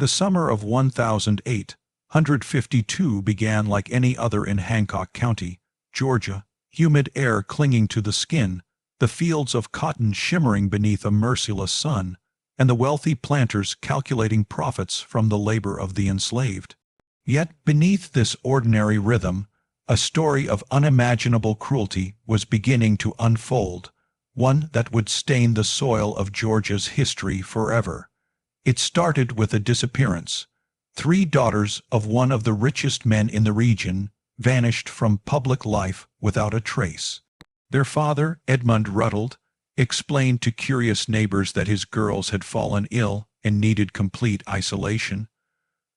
The summer of 1852 began like any other in Hancock County, Georgia, humid air clinging to the skin, the fields of cotton shimmering beneath a merciless sun, and the wealthy planters calculating profits from the labor of the enslaved. Yet beneath this ordinary rhythm, a story of unimaginable cruelty was beginning to unfold, one that would stain the soil of Georgia's history forever. It started with a disappearance. 3 daughters of one of the richest men in the region vanished from public life without a trace. Their father, Edmund Ruddle, explained to curious neighbors that his girls had fallen ill and needed complete isolation.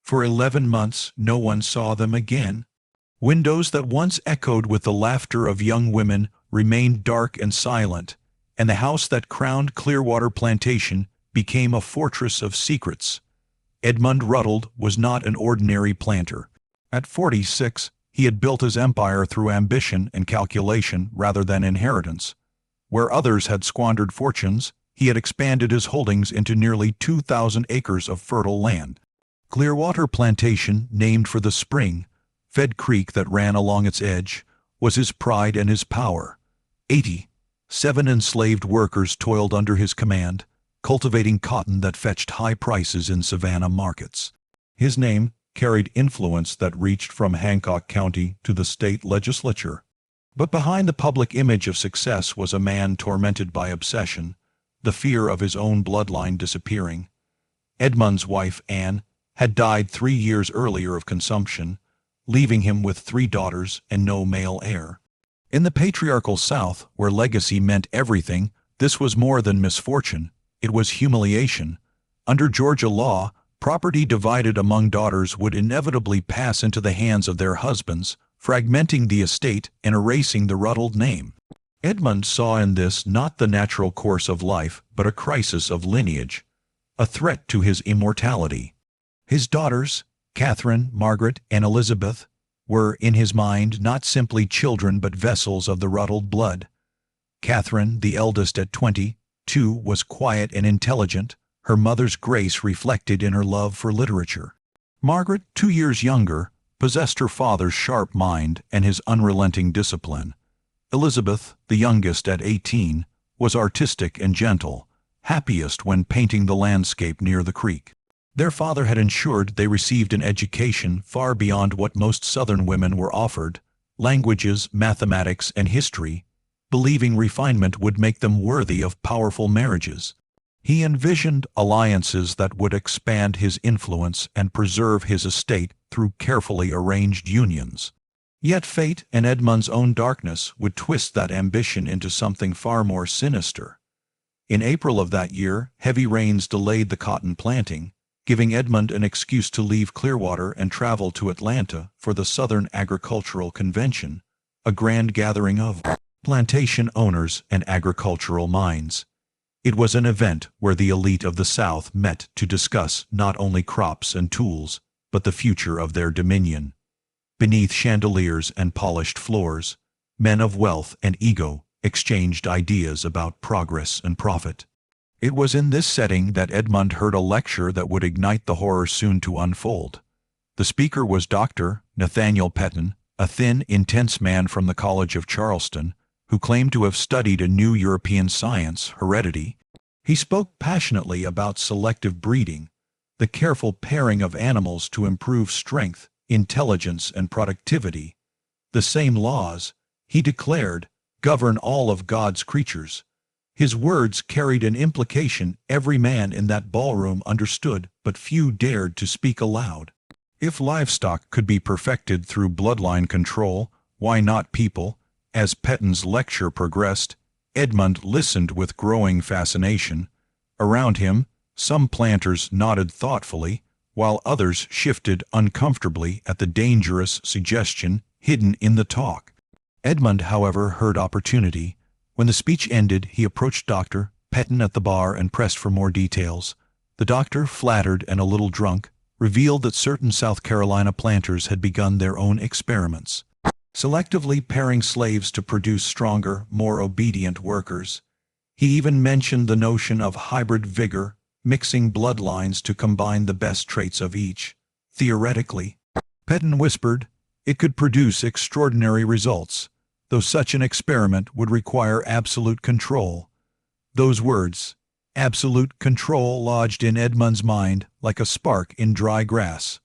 For 11 months no one saw them again. Windows that once echoed with the laughter of young women remained dark and silent, and the house that crowned Clearwater Plantation became a fortress of secrets. Edmund Ruddle was not an ordinary planter. At 46, he had built his empire through ambition and calculation rather than inheritance. Where others had squandered fortunes, he had expanded his holdings into nearly 2,000 acres of fertile land. Clearwater Plantation, named for the spring, fed creek that ran along its edge, was his pride and his power. 87 enslaved workers toiled under his command, cultivating cotton that fetched high prices in Savannah markets. His name carried influence that reached from Hancock County to the state legislature. But behind the public image of success was a man tormented by obsession, the fear of his own bloodline disappearing. Edmund's wife, Anne, had died 3 years earlier of consumption, leaving him with 3 daughters and no male heir. In the patriarchal South, where legacy meant everything, this was more than misfortune. It was humiliation. Under Georgia law, property divided among daughters would inevitably pass into the hands of their husbands, fragmenting the estate and erasing the Ruddle name. Edmund saw in this not the natural course of life, but a crisis of lineage, a threat to his immortality. His daughters, Catherine, Margaret, and Elizabeth, were, in his mind, not simply children but vessels of the Ruddle blood. Catherine, the eldest at 22, was quiet and intelligent, her mother's grace reflected in her love for literature. Margaret, 2 years younger, possessed her father's sharp mind and his unrelenting discipline. Elizabeth, the youngest at 18, was artistic and gentle, happiest when painting the landscape near the creek. Their father had ensured they received an education far beyond what most Southern women were offered, languages, mathematics, and history, believing refinement would make them worthy of powerful marriages. He envisioned alliances that would expand his influence and preserve his estate through carefully arranged unions. Yet fate and Edmund's own darkness would twist that ambition into something far more sinister. In April of that year, heavy rains delayed the cotton planting, giving Edmund an excuse to leave Clearwater and travel to Atlanta for the Southern Agricultural Convention, a grand gathering of plantation owners and agricultural minds. It was an event where the elite of the South met to discuss not only crops and tools, but the future of their dominion. Beneath chandeliers and polished floors, men of wealth and ego exchanged ideas about progress and profit. It was in this setting that Edmund heard a lecture that would ignite the horror soon to unfold. The speaker was Dr. Nathaniel Petton, a thin, intense man from the College of Charleston, who claimed to have studied a new European science, heredity. He spoke passionately about selective breeding, the careful pairing of animals to improve strength, intelligence, and productivity. The same laws, he declared, govern all of God's creatures. His words carried an implication every man in that ballroom understood, but few dared to speak aloud. If livestock could be perfected through bloodline control, why not people? As Petton's lecture progressed, Edmund listened with growing fascination. Around him, some planters nodded thoughtfully, while others shifted uncomfortably at the dangerous suggestion hidden in the talk. Edmund, however, heard opportunity. When the speech ended, he approached Dr. Petton at the bar and pressed for more details. The doctor, flattered and a little drunk, revealed that certain South Carolina planters had begun their own experiments, selectively pairing slaves to produce stronger, more obedient workers. He even mentioned the notion of hybrid vigor, mixing bloodlines to combine the best traits of each. Theoretically, Petton whispered, it could produce extraordinary results, though such an experiment would require absolute control. Those words, absolute control, lodged in Edmund's mind like a spark in dry grass.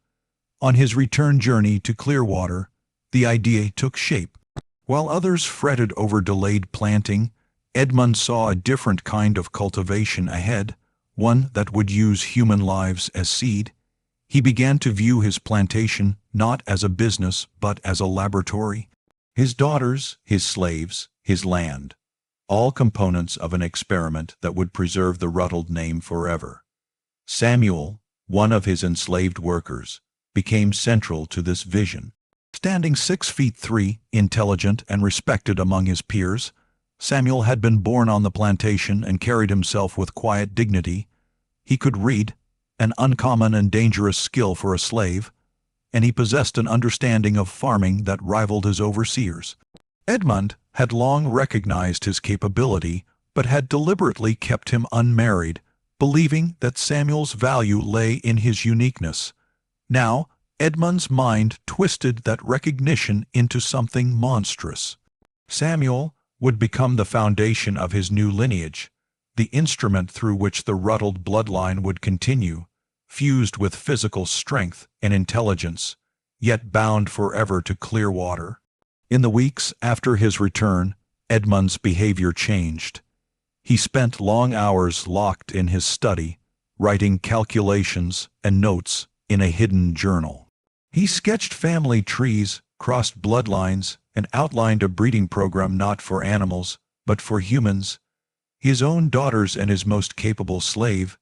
On his return journey to Clearwater, the idea took shape. While others fretted over delayed planting, Edmund saw a different kind of cultivation ahead, one that would use human lives as seed. He began to view his plantation not as a business but as a laboratory. His daughters, his slaves, his land, all components of an experiment that would preserve the Ruddled name forever. Samuel, one of his enslaved workers, became central to this vision. Standing 6'3", intelligent and respected among his peers, Samuel had been born on the plantation and carried himself with quiet dignity. He could read, an uncommon and dangerous skill for a slave, and he possessed an understanding of farming that rivaled his overseers. Edmund had long recognized his capability, but had deliberately kept him unmarried, believing that Samuel's value lay in his uniqueness. Now, Edmund's mind twisted that recognition into something monstrous. Samuel would become the foundation of his new lineage, the instrument through which the Ruddled bloodline would continue, fused with physical strength and intelligence, yet bound forever to Clearwater. In the weeks after his return, Edmund's behavior changed. He spent long hours locked in his study, writing calculations and notes in a hidden journal. He sketched family trees, crossed bloodlines, and outlined a breeding program not for animals, but for humans, his own daughters and his most capable slave.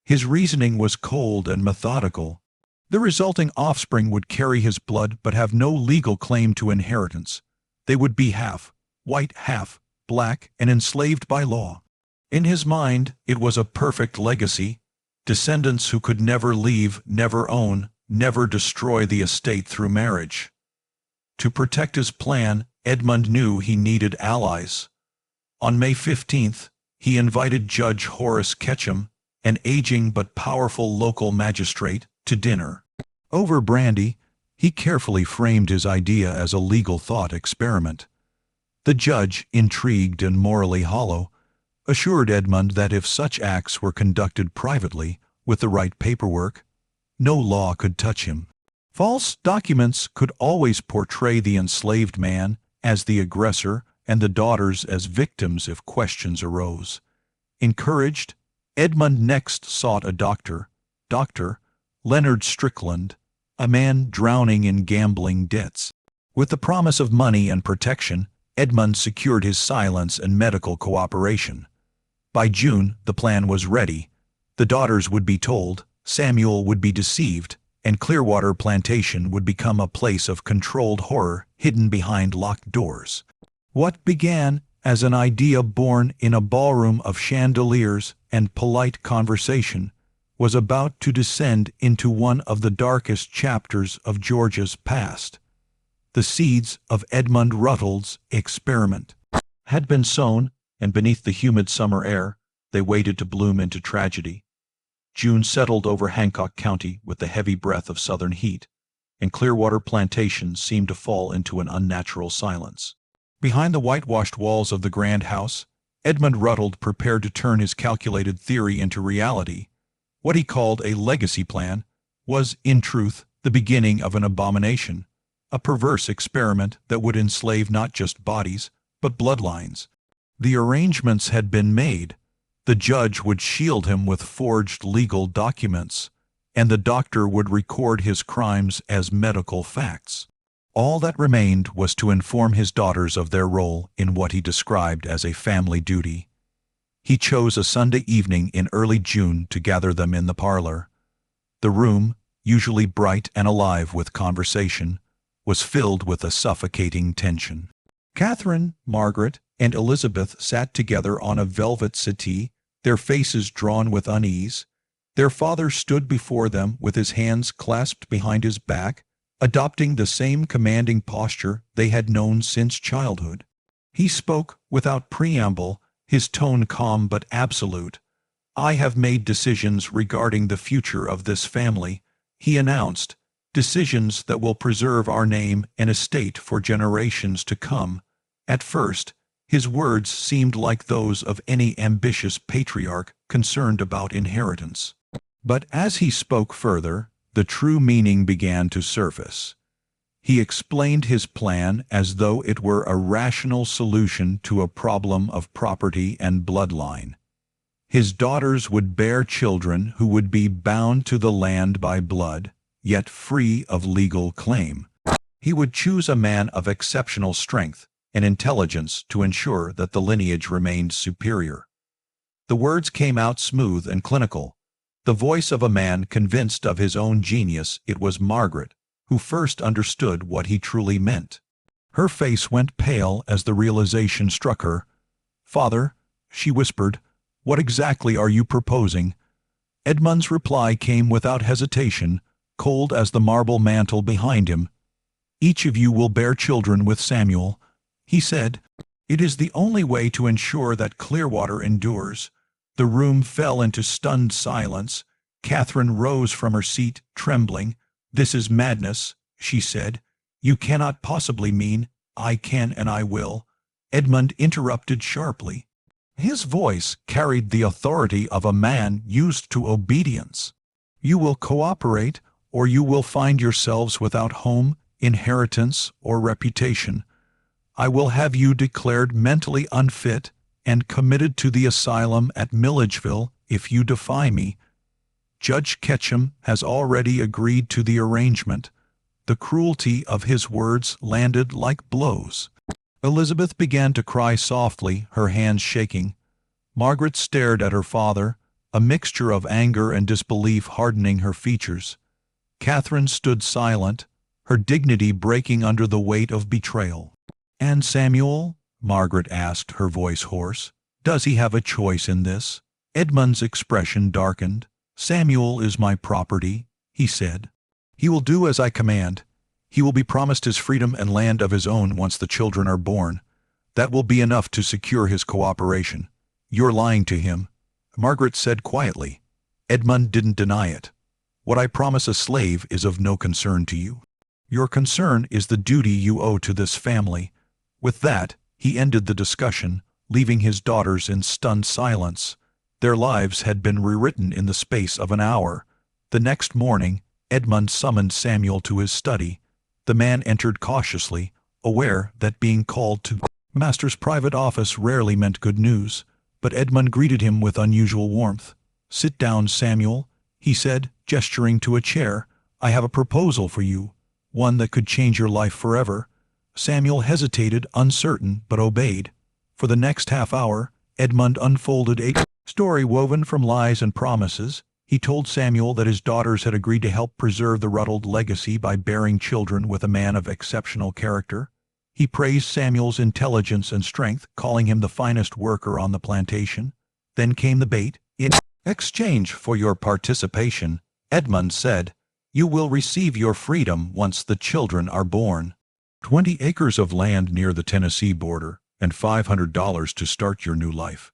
His reasoning was cold and methodical. The resulting offspring would carry his blood but have no legal claim to inheritance. They would be half white, half black, and enslaved by law. In his mind, it was a perfect legacy, descendants who could never leave, never own, never destroy the estate through marriage. To protect his plan, Edmund knew he needed allies. On May 15th, he invited Judge Horace Ketchum, an aging but powerful local magistrate, to dinner. Over brandy, he carefully framed his idea as a legal thought experiment. The judge, intrigued and morally hollow, assured Edmund that if such acts were conducted privately, with the right paperwork, no law could touch him. False documents could always portray the enslaved man as the aggressor and the daughters as victims if questions arose. Encouraged, Edmund next sought a doctor, Dr. Leonard Strickland, a man drowning in gambling debts. With the promise of money and protection, Edmund secured his silence and medical cooperation. By June, the plan was ready. The daughters would be told, Samuel would be deceived, and Clearwater Plantation would become a place of controlled horror hidden behind locked doors. What began as an idea born in a ballroom of chandeliers and polite conversation was about to descend into one of the darkest chapters of Georgia's past. The seeds of Edmund Ruddled's experiment had been sown, and beneath the humid summer air, they waited to bloom into tragedy. June settled over Hancock County with the heavy breath of southern heat, and Clearwater Plantation seemed to fall into an unnatural silence. Behind the whitewashed walls of the grand house, Edmund Ruddled prepared to turn his calculated theory into reality. What he called a legacy plan was, in truth, the beginning of an abomination, a perverse experiment that would enslave not just bodies, but bloodlines. The arrangements had been made. The judge would shield him with forged legal documents, and the doctor would record his crimes as medical facts. All that remained was to inform his daughters of their role in what he described as a family duty. He chose a Sunday evening in early June to gather them in the parlor. The room, usually bright and alive with conversation, was filled with a suffocating tension. Catherine, Margaret, and Elizabeth sat together on a velvet settee, their faces drawn with unease. Their father stood before them with his hands clasped behind his back, adopting the same commanding posture they had known since childhood. He spoke without preamble, his tone calm but absolute. I have made decisions regarding the future of this family, he announced, decisions that will preserve our name and estate for generations to come. At first, his words seemed like those of any ambitious patriarch concerned about inheritance. But as he spoke further, the true meaning began to surface. He explained his plan as though it were a rational solution to a problem of property and bloodline. His daughters would bear children who would be bound to the land by blood, yet free of legal claim. He would choose a man of exceptional strength and intelligence to ensure that the lineage remained superior. The words came out smooth and clinical, the voice of a man convinced of his own genius. It was Margaret who first understood what he truly meant. Her face went pale as the realization struck her. "Father," she whispered, "what exactly are you proposing?" Edmund's reply came without hesitation, cold as the marble mantle behind him. "Each of you will bear children with Samuel," he said. "It is the only way to ensure that Clearwater endures." The room fell into stunned silence. Catherine rose from her seat, trembling. "This is madness," she said. "You cannot possibly mean—" "I can and I will," Edmund interrupted sharply. His voice carried the authority of a man used to obedience. "You will cooperate, or you will find yourselves without home, inheritance, or reputation. I will have you declared mentally unfit and committed to the asylum at Milledgeville if you defy me. Judge Ketchum has already agreed to the arrangement." The cruelty of his words landed like blows. Elizabeth began to cry softly, her hands shaking. Margaret stared at her father, a mixture of anger and disbelief hardening her features. Catherine stood silent, her dignity breaking under the weight of betrayal. "And Samuel?" Margaret asked, her voice hoarse. "Does he have a choice in this?" Edmund's expression darkened. "Samuel is my property," he said. "He will do as I command. He will be promised his freedom and land of his own once the children are born. That will be enough to secure his cooperation." "You're lying to him," Margaret said quietly. Edmund didn't deny it. "What I promise a slave is of no concern to you. Your concern is the duty you owe to this family." With that, he ended the discussion, leaving his daughters in stunned silence. Their lives had been rewritten in the space of an hour. The next morning, Edmund summoned Samuel to his study. The man entered cautiously, aware that being called to Master's private office rarely meant good news, but Edmund greeted him with unusual warmth. "Sit down, Samuel," he said, gesturing to a chair. "I have a proposal for you, one that could change your life forever." Samuel hesitated, uncertain, but obeyed. For the next half hour, Edmund unfolded a story woven from lies and promises. He told Samuel that his daughters had agreed to help preserve the Ruddled legacy by bearing children with a man of exceptional character. He praised Samuel's intelligence and strength, calling him the finest worker on the plantation. Then came the bait. "In exchange for your participation," Edmund said, "you will receive your freedom once the children are born. 20 acres of land near the Tennessee border, and $500 to start your new life."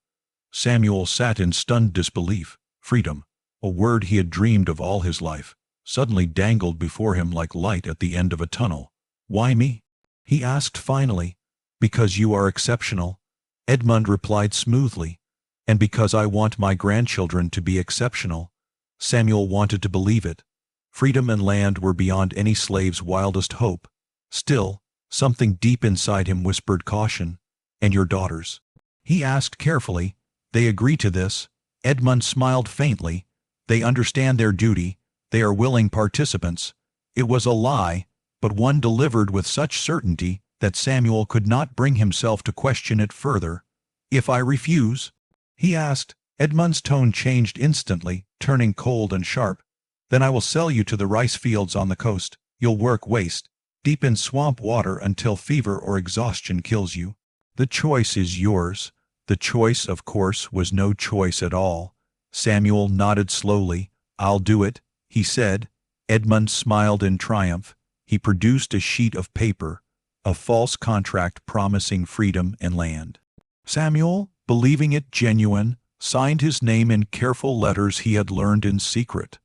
Samuel sat in stunned disbelief. Freedom, a word he had dreamed of all his life, suddenly dangled before him like light at the end of a tunnel. "Why me?" he asked finally. "Because you are exceptional," Edmund replied smoothly. "And because I want my grandchildren to be exceptional." Samuel wanted to believe it. Freedom and land were beyond any slave's wildest hope. Still, something deep inside him whispered caution. "And your daughters?" he asked carefully. "They agree to this?" Edmund smiled faintly. "They understand their duty. They are willing participants." It was a lie, but one delivered with such certainty that Samuel could not bring himself to question it further. "If I refuse?" he asked. Edmund's tone changed instantly, turning cold and sharp. "Then I will sell you to the rice fields on the coast. You'll work waste, deep in swamp water until fever or exhaustion kills you. The choice is yours." The choice, of course, was no choice at all. Samuel nodded slowly. "I'll do it," he said. Edmund smiled in triumph. He produced a sheet of paper, a false contract promising freedom and land. Samuel, believing it genuine, signed his name in careful letters he had learned in secret.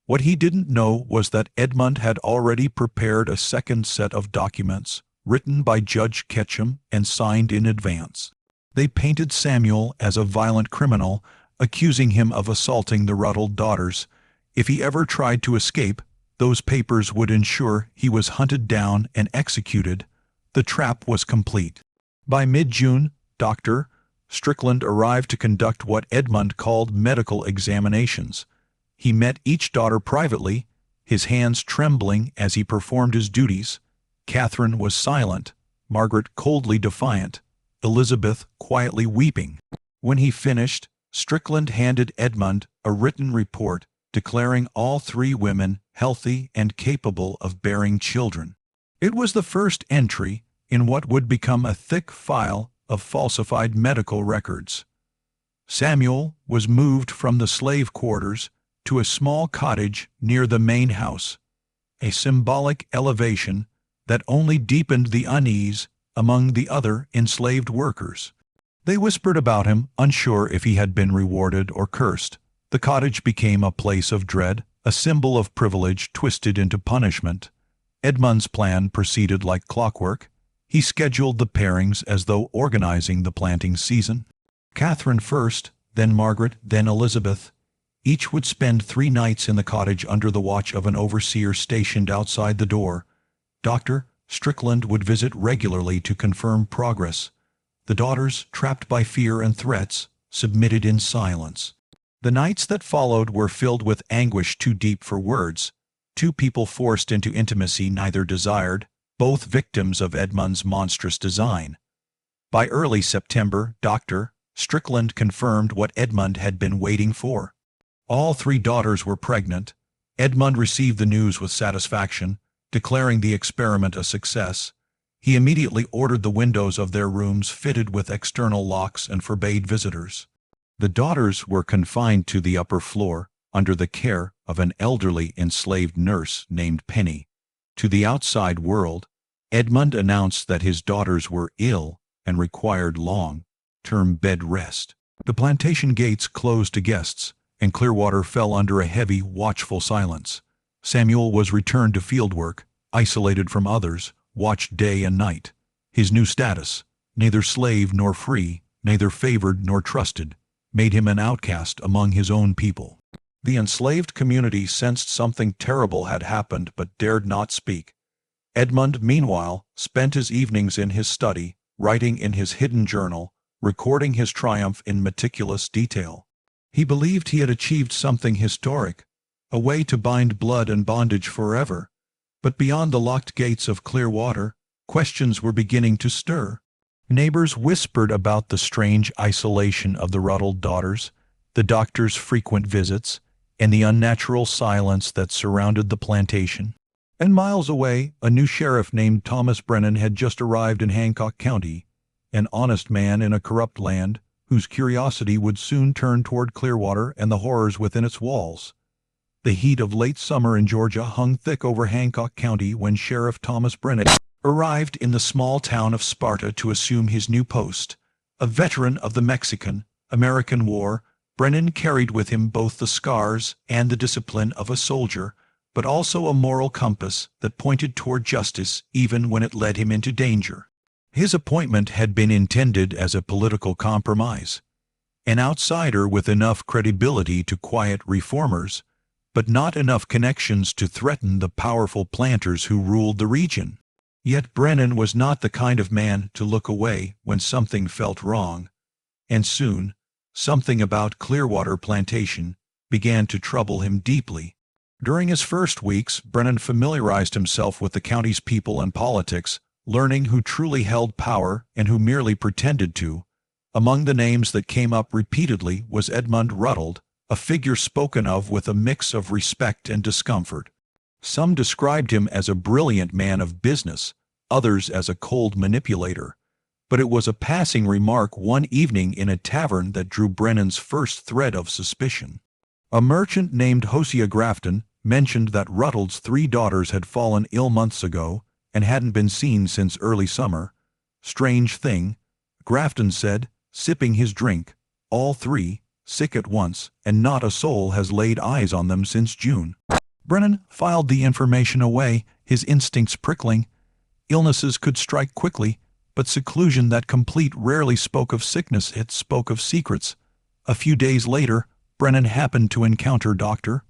What he didn't know was that Edmund had already prepared a second set of documents, written by Judge Ketchum and signed in advance. They painted Samuel as a violent criminal, accusing him of assaulting the Ruddled daughters. If he ever tried to escape, those papers would ensure he was hunted down and executed. The trap was complete. By mid-June, Dr. Strickland arrived to conduct what Edmund called medical examinations. He met each daughter privately, his hands trembling as he performed his duties. Catherine was silent, Margaret coldly defiant, Elizabeth quietly weeping. When he finished, Strickland handed Edmund a written report declaring all three women healthy and capable of bearing children. It was the first entry in what would become a thick file of falsified medical records. Samuel was moved from the slave quarters to a small cottage near the main house, a symbolic elevation that only deepened the unease among the other enslaved workers. They whispered about him, unsure if he had been rewarded or cursed. The cottage became a place of dread, a symbol of privilege twisted into punishment. Edmund's plan proceeded like clockwork. He scheduled the pairings as though organizing the planting season. Catherine first, then Margaret, then Elizabeth. Each would spend 3 nights in the cottage under the watch of an overseer stationed outside the door. Dr. Strickland would visit regularly to confirm progress. The daughters, trapped by fear and threats, submitted in silence. The nights that followed were filled with anguish too deep for words. 2 people forced into intimacy neither desired, both victims of Edmund's monstrous design. By early September, Dr. Strickland confirmed what Edmund had been waiting for. All 3 daughters were pregnant. Edmund received the news with satisfaction, declaring the experiment a success. He immediately ordered the windows of their rooms fitted with external locks and forbade visitors. The daughters were confined to the upper floor, under the care of an elderly enslaved nurse named Penny. To the outside world, Edmund announced that his daughters were ill and required long-term bed rest. The plantation gates closed to guests, and Clearwater fell under a heavy, watchful silence. Samuel was returned to fieldwork, isolated from others, watched day and night. His new status, neither slave nor free, neither favored nor trusted, made him an outcast among his own people. The enslaved community sensed something terrible had happened but dared not speak. Edmund, meanwhile, spent his evenings in his study, writing in his hidden journal, recording his triumph in meticulous detail. He believed he had achieved something historic, a way to bind blood and bondage forever. But beyond the locked gates of Clearwater, questions were beginning to stir. Neighbors whispered about the strange isolation of the Ruddled daughters, the doctor's frequent visits, and the unnatural silence that surrounded the plantation. And miles away, a new sheriff named Thomas Brennan had just arrived in Hancock County, an honest man in a corrupt land, whose curiosity would soon turn toward Clearwater and the horrors within its walls. The heat of late summer in Georgia hung thick over Hancock County when Sheriff Thomas Brennan arrived in the small town of Sparta to assume his new post. A veteran of the Mexican-American War, Brennan carried with him both the scars and the discipline of a soldier, but also a moral compass that pointed toward justice even when it led him into danger. His appointment had been intended as a political compromise. An outsider with enough credibility to quiet reformers, but not enough connections to threaten the powerful planters who ruled the region. Yet Brennan was not the kind of man to look away when something felt wrong, and soon, something about Clearwater Plantation began to trouble him deeply. During his first weeks, Brennan familiarized himself with the county's people and politics, learning who truly held power and who merely pretended to. Among the names that came up repeatedly was Edmund Ruddled, a figure spoken of with a mix of respect and discomfort. Some described him as a brilliant man of business, others as a cold manipulator. But it was a passing remark one evening in a tavern that drew Brennan's first thread of suspicion. A merchant named Hosea Grafton mentioned that Ruddled's 3 daughters had fallen ill months ago and hadn't been seen since early summer. Strange thing, Grafton said, sipping his drink, all 3, sick at once, and not a soul has laid eyes on them since June. Brennan filed the information away, his instincts prickling. Illnesses could strike quickly, but seclusion that complete rarely spoke of sickness, it spoke of secrets. A few days later, Brennan happened to encounter Dr.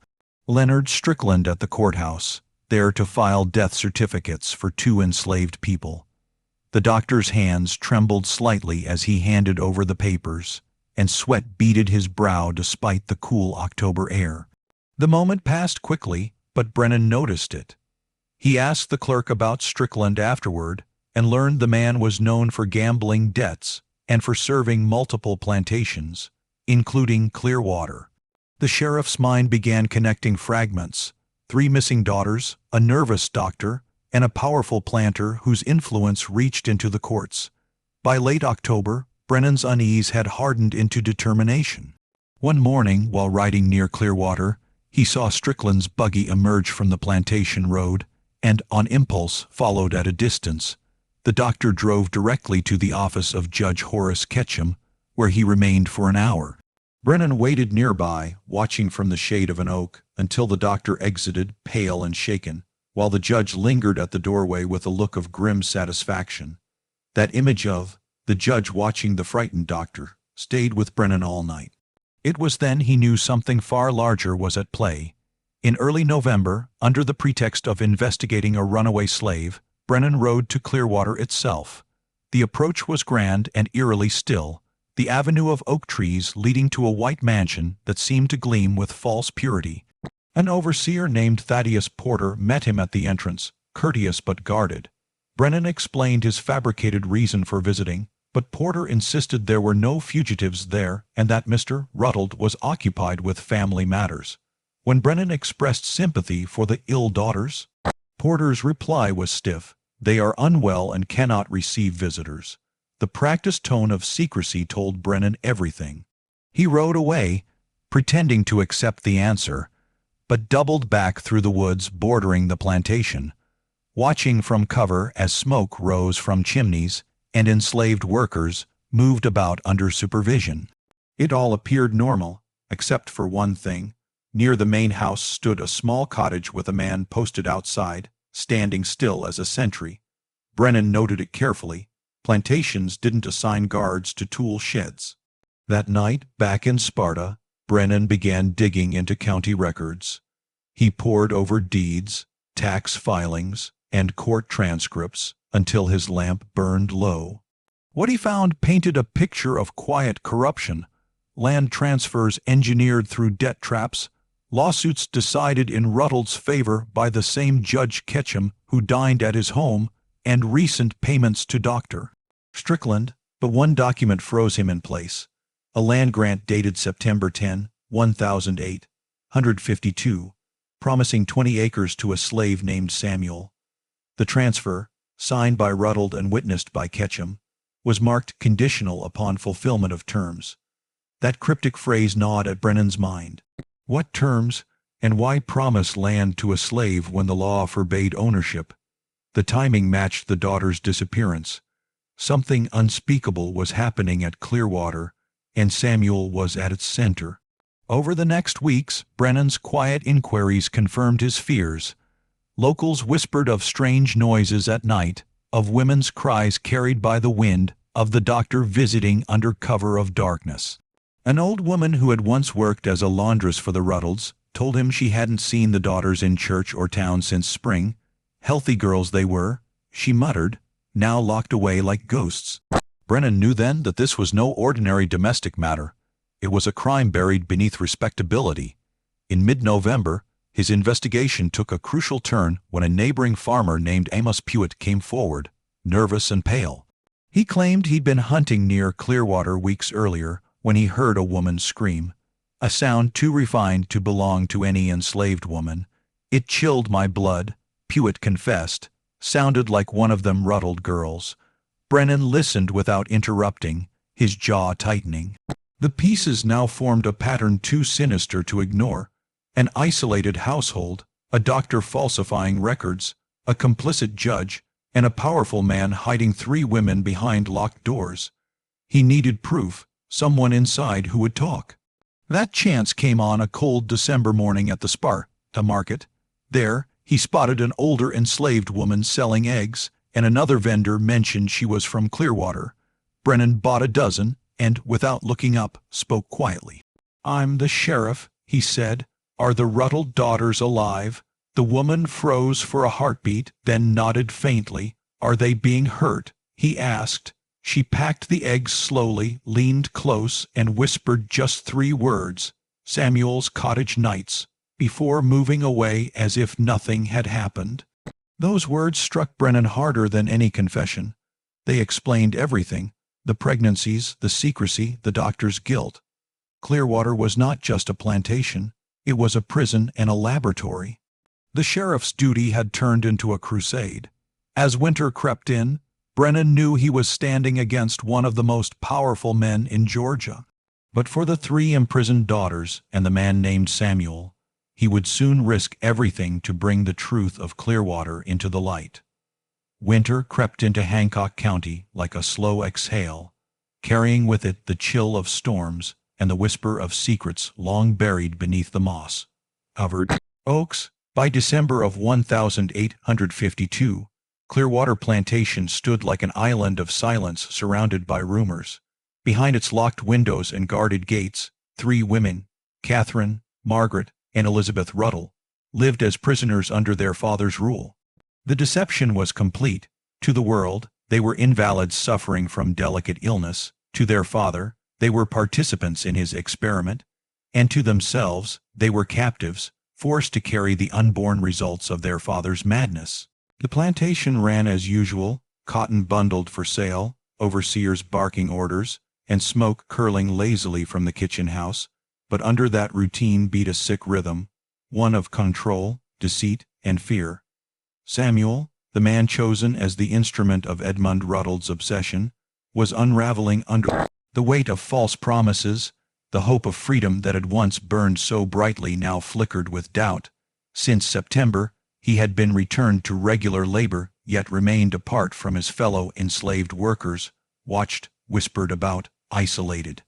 Leonard Strickland at the courthouse, there to file death certificates for 2 enslaved people. The doctor's hands trembled slightly as he handed over the papers, and sweat beaded his brow despite the cool October air. The moment passed quickly, but Brennan noticed it. He asked the clerk about Strickland afterward, and learned the man was known for gambling debts and for serving multiple plantations, including Clearwater. The sheriff's mind began connecting fragments: 3 missing daughters, a nervous doctor, and a powerful planter whose influence reached into the courts. By late October, Brennan's unease had hardened into determination. One morning, while riding near Clearwater, he saw Strickland's buggy emerge from the Plantation road, and, on impulse, followed at a distance. The doctor drove directly to the office of Judge Horace Ketchum, where he remained for an hour. Brennan waited nearby, watching from the shade of an oak, until the doctor exited, pale and shaken, while the judge lingered at the doorway with a look of grim satisfaction. That image of the judge watching the frightened doctor stayed with Brennan all night. It was then he knew something far larger was at play. In early November, under the pretext of investigating a runaway slave, Brennan rode to Clearwater itself. The approach was grand and eerily still, the avenue of oak trees leading to a white mansion that seemed to gleam with false purity. An overseer named Thaddeus Porter met him at the entrance, courteous but guarded. Brennan explained his fabricated reason for visiting, but Porter insisted there were no fugitives there and that Mr. Ruddled was occupied with family matters. When Brennan expressed sympathy for the ill daughters, Porter's reply was stiff: "They are unwell and cannot receive visitors." The practiced tone of secrecy told Brennan everything. He rode away, pretending to accept the answer, but doubled back through the woods bordering the plantation, watching from cover as smoke rose from chimneys and enslaved workers moved about under supervision. It all appeared normal, except for one thing. Near the main house stood a small cottage with a man posted outside, standing still as a sentry. Brennan noted it carefully. Plantations didn't assign guards to tool sheds. That night, back in Sparta, Brennan began digging into county records. He pored over deeds, tax filings, and court transcripts until his lamp burned low. What he found painted a picture of quiet corruption: land transfers engineered through debt traps, lawsuits decided in Ruddled's favor by the same Judge Ketchum who dined at his home, and recent payments to Dr. Strickland. But one document froze him in place: a land grant dated September 10, 1852, promising 20 acres to a slave named Samuel. The transfer, signed by Ruddled and witnessed by Ketchum, was marked conditional upon fulfillment of terms. That cryptic phrase gnawed at Brennan's mind. What terms, and why promise land to a slave when the law forbade ownership? The timing matched the daughter's disappearance. Something unspeakable was happening at Clearwater, and Samuel was at its center. Over the next weeks, Brennan's quiet inquiries confirmed his fears. Locals whispered of strange noises at night, of women's cries carried by the wind, of the doctor visiting under cover of darkness. An old woman who had once worked as a laundress for the Ruddles told him she hadn't seen the daughters in church or town since spring. Healthy girls they were, she muttered, now locked away like ghosts. Brennan knew then that this was no ordinary domestic matter. It was a crime buried beneath respectability. In mid-November, his investigation took a crucial turn when a neighboring farmer named Amos Pewitt came forward, nervous and pale. He claimed he'd been hunting near Clearwater weeks earlier when he heard a woman scream, a sound too refined to belong to any enslaved woman. "It chilled my blood," Pewitt confessed, "sounded like one of them Ruddled girls." Brennan listened without interrupting, his jaw tightening. The pieces now formed a pattern too sinister to ignore. An isolated household, a doctor falsifying records, a complicit judge, and a powerful man hiding 3 women behind locked doors. He needed proof, someone inside who would talk. That chance came on a cold December morning at the Sparta market. There, he spotted an older enslaved woman selling eggs, and another vendor mentioned she was from Clearwater. Brennan bought a dozen, and, without looking up, spoke quietly. "I'm the sheriff," he said. "Are the Ruddle daughters alive?" The woman froze for a heartbeat, then nodded faintly. "Are they being hurt?" he asked. She packed the eggs slowly, leaned close, and whispered just 3 words, "Samuel's Cottage Nights," before moving away as if nothing had happened. Those words struck Brennan harder than any confession. They explained everything: the pregnancies, the secrecy, the doctor's guilt. Clearwater was not just a plantation, it was a prison and a laboratory. The sheriff's duty had turned into a crusade. As winter crept in, Brennan knew he was standing against one of the most powerful men in Georgia. But for the 3 imprisoned daughters and the man named Samuel, he would soon risk everything to bring the truth of Clearwater into the light. Winter crept into Hancock County like a slow exhale, carrying with it the chill of storms and the whisper of secrets long buried beneath the moss-covered oaks. By December of 1852, Clearwater Plantation stood like an island of silence surrounded by rumors. Behind its locked windows and guarded gates, 3 women, Catherine, Margaret, and Elizabeth Ruddle, lived as prisoners under their father's rule. The deception was complete. To the world, they were invalids suffering from delicate illness. To their father, they were participants in his experiment. And to themselves, they were captives, forced to carry the unborn results of their father's madness. The plantation ran as usual, cotton bundled for sale, overseers barking orders, and smoke curling lazily from the kitchen house. But under that routine beat a sick rhythm, one of control, deceit, and fear. Samuel, the man chosen as the instrument of Edmund Ruddle's obsession, was unraveling under the weight of false promises. The hope of freedom that had once burned so brightly now flickered with doubt. Since September, he had been returned to regular labor, yet remained apart from his fellow enslaved workers, watched, whispered about, isolated.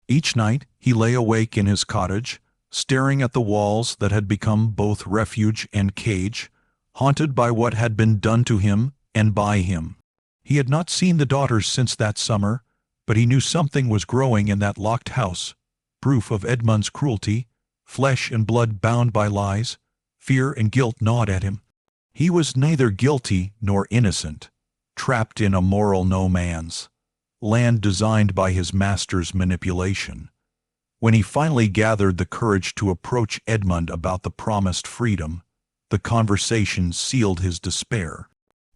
Each night, he lay awake in his cottage, staring at the walls that had become both refuge and cage, haunted by what had been done to him and by him. He had not seen the daughters since that summer, but he knew something was growing in that locked house. Proof of Edmund's cruelty, flesh and blood bound by lies. Fear and guilt gnawed at him. He was neither guilty nor innocent, trapped in a moral no-man's land designed by his master's manipulation. When he finally gathered the courage to approach Edmund about the promised freedom, the conversation sealed his despair.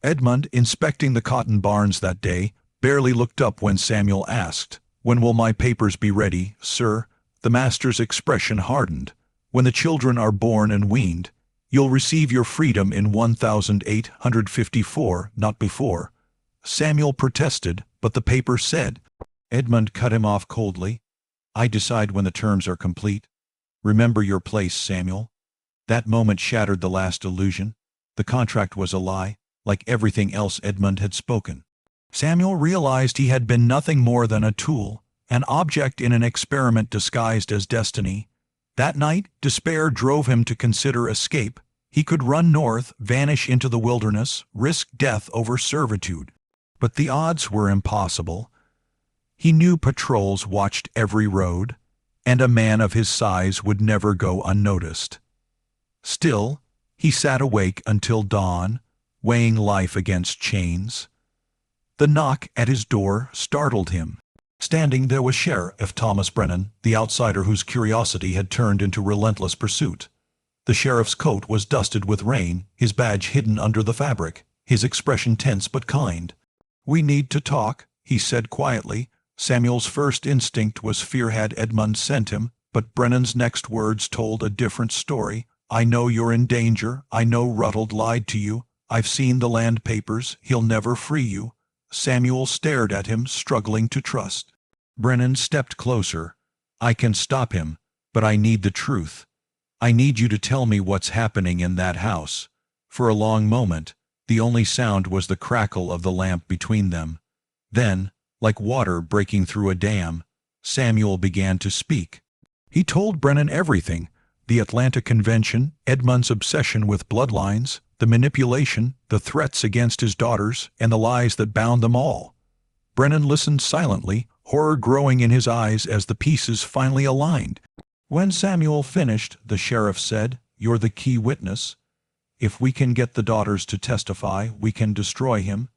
Edmund, inspecting the cotton barns that day, barely looked up when Samuel asked, "When will my papers be ready, sir?" The master's expression hardened. "When the children are born and weaned. You'll receive your freedom in 1854, not before." Samuel protested, but the paper said. Edmund cut him off coldly. "I decide when the terms are complete. Remember your place, Samuel." That moment shattered the last illusion. The contract was a lie, like everything else Edmund had spoken. Samuel realized he had been nothing more than a tool, an object in an experiment disguised as destiny. That night, despair drove him to consider escape. He could run north, vanish into the wilderness, risk death over servitude. But the odds were impossible. He knew patrols watched every road, and a man of his size would never go unnoticed. Still, he sat awake until dawn, weighing life against chains. The knock at his door startled him. Standing there was Sheriff Thomas Brennan, the outsider whose curiosity had turned into relentless pursuit. The sheriff's coat was dusted with rain, his badge hidden under the fabric, his expression tense but kind. "We need to talk," he said quietly. Samuel's first instinct was fear had Edmund sent him, but Brennan's next words told a different story. "I know you're in danger. I know Ruddle lied to you. I've seen the land papers. He'll never free you." Samuel stared at him, struggling to trust. Brennan stepped closer. "I can stop him, but I need the truth. I need you to tell me what's happening in that house." For a long moment, the only sound was the crackle of the lamp between them. Then, like water breaking through a dam, Samuel began to speak. He told Brennan everything: the Atlanta Convention, Edmund's obsession with bloodlines, the manipulation, the threats against his daughters, and the lies that bound them all. Brennan listened silently, horror growing in his eyes as the pieces finally aligned. When Samuel finished, the sheriff said, "You're the key witness. If we can get the daughters to testify, we can destroy him."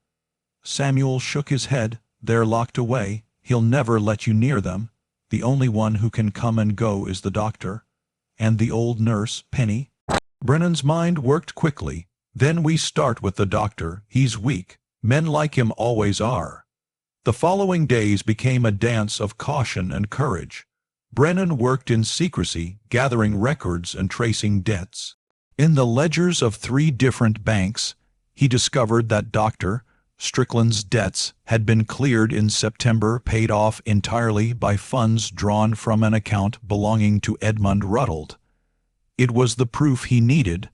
Samuel shook his head. "They're locked away. He'll never let you near them. The only one who can come and go is the doctor. And the old nurse, Penny." Brennan's mind worked quickly. "Then we start with the doctor. He's weak. Men like him always are." The following days became a dance of caution and courage. Brennan worked in secrecy, gathering records and tracing debts. In the ledgers of 3 different banks, he discovered that Dr. Strickland's debts had been cleared in September, paid off entirely by funds drawn from an account belonging to Edmund Ruttold. It was the proof he needed,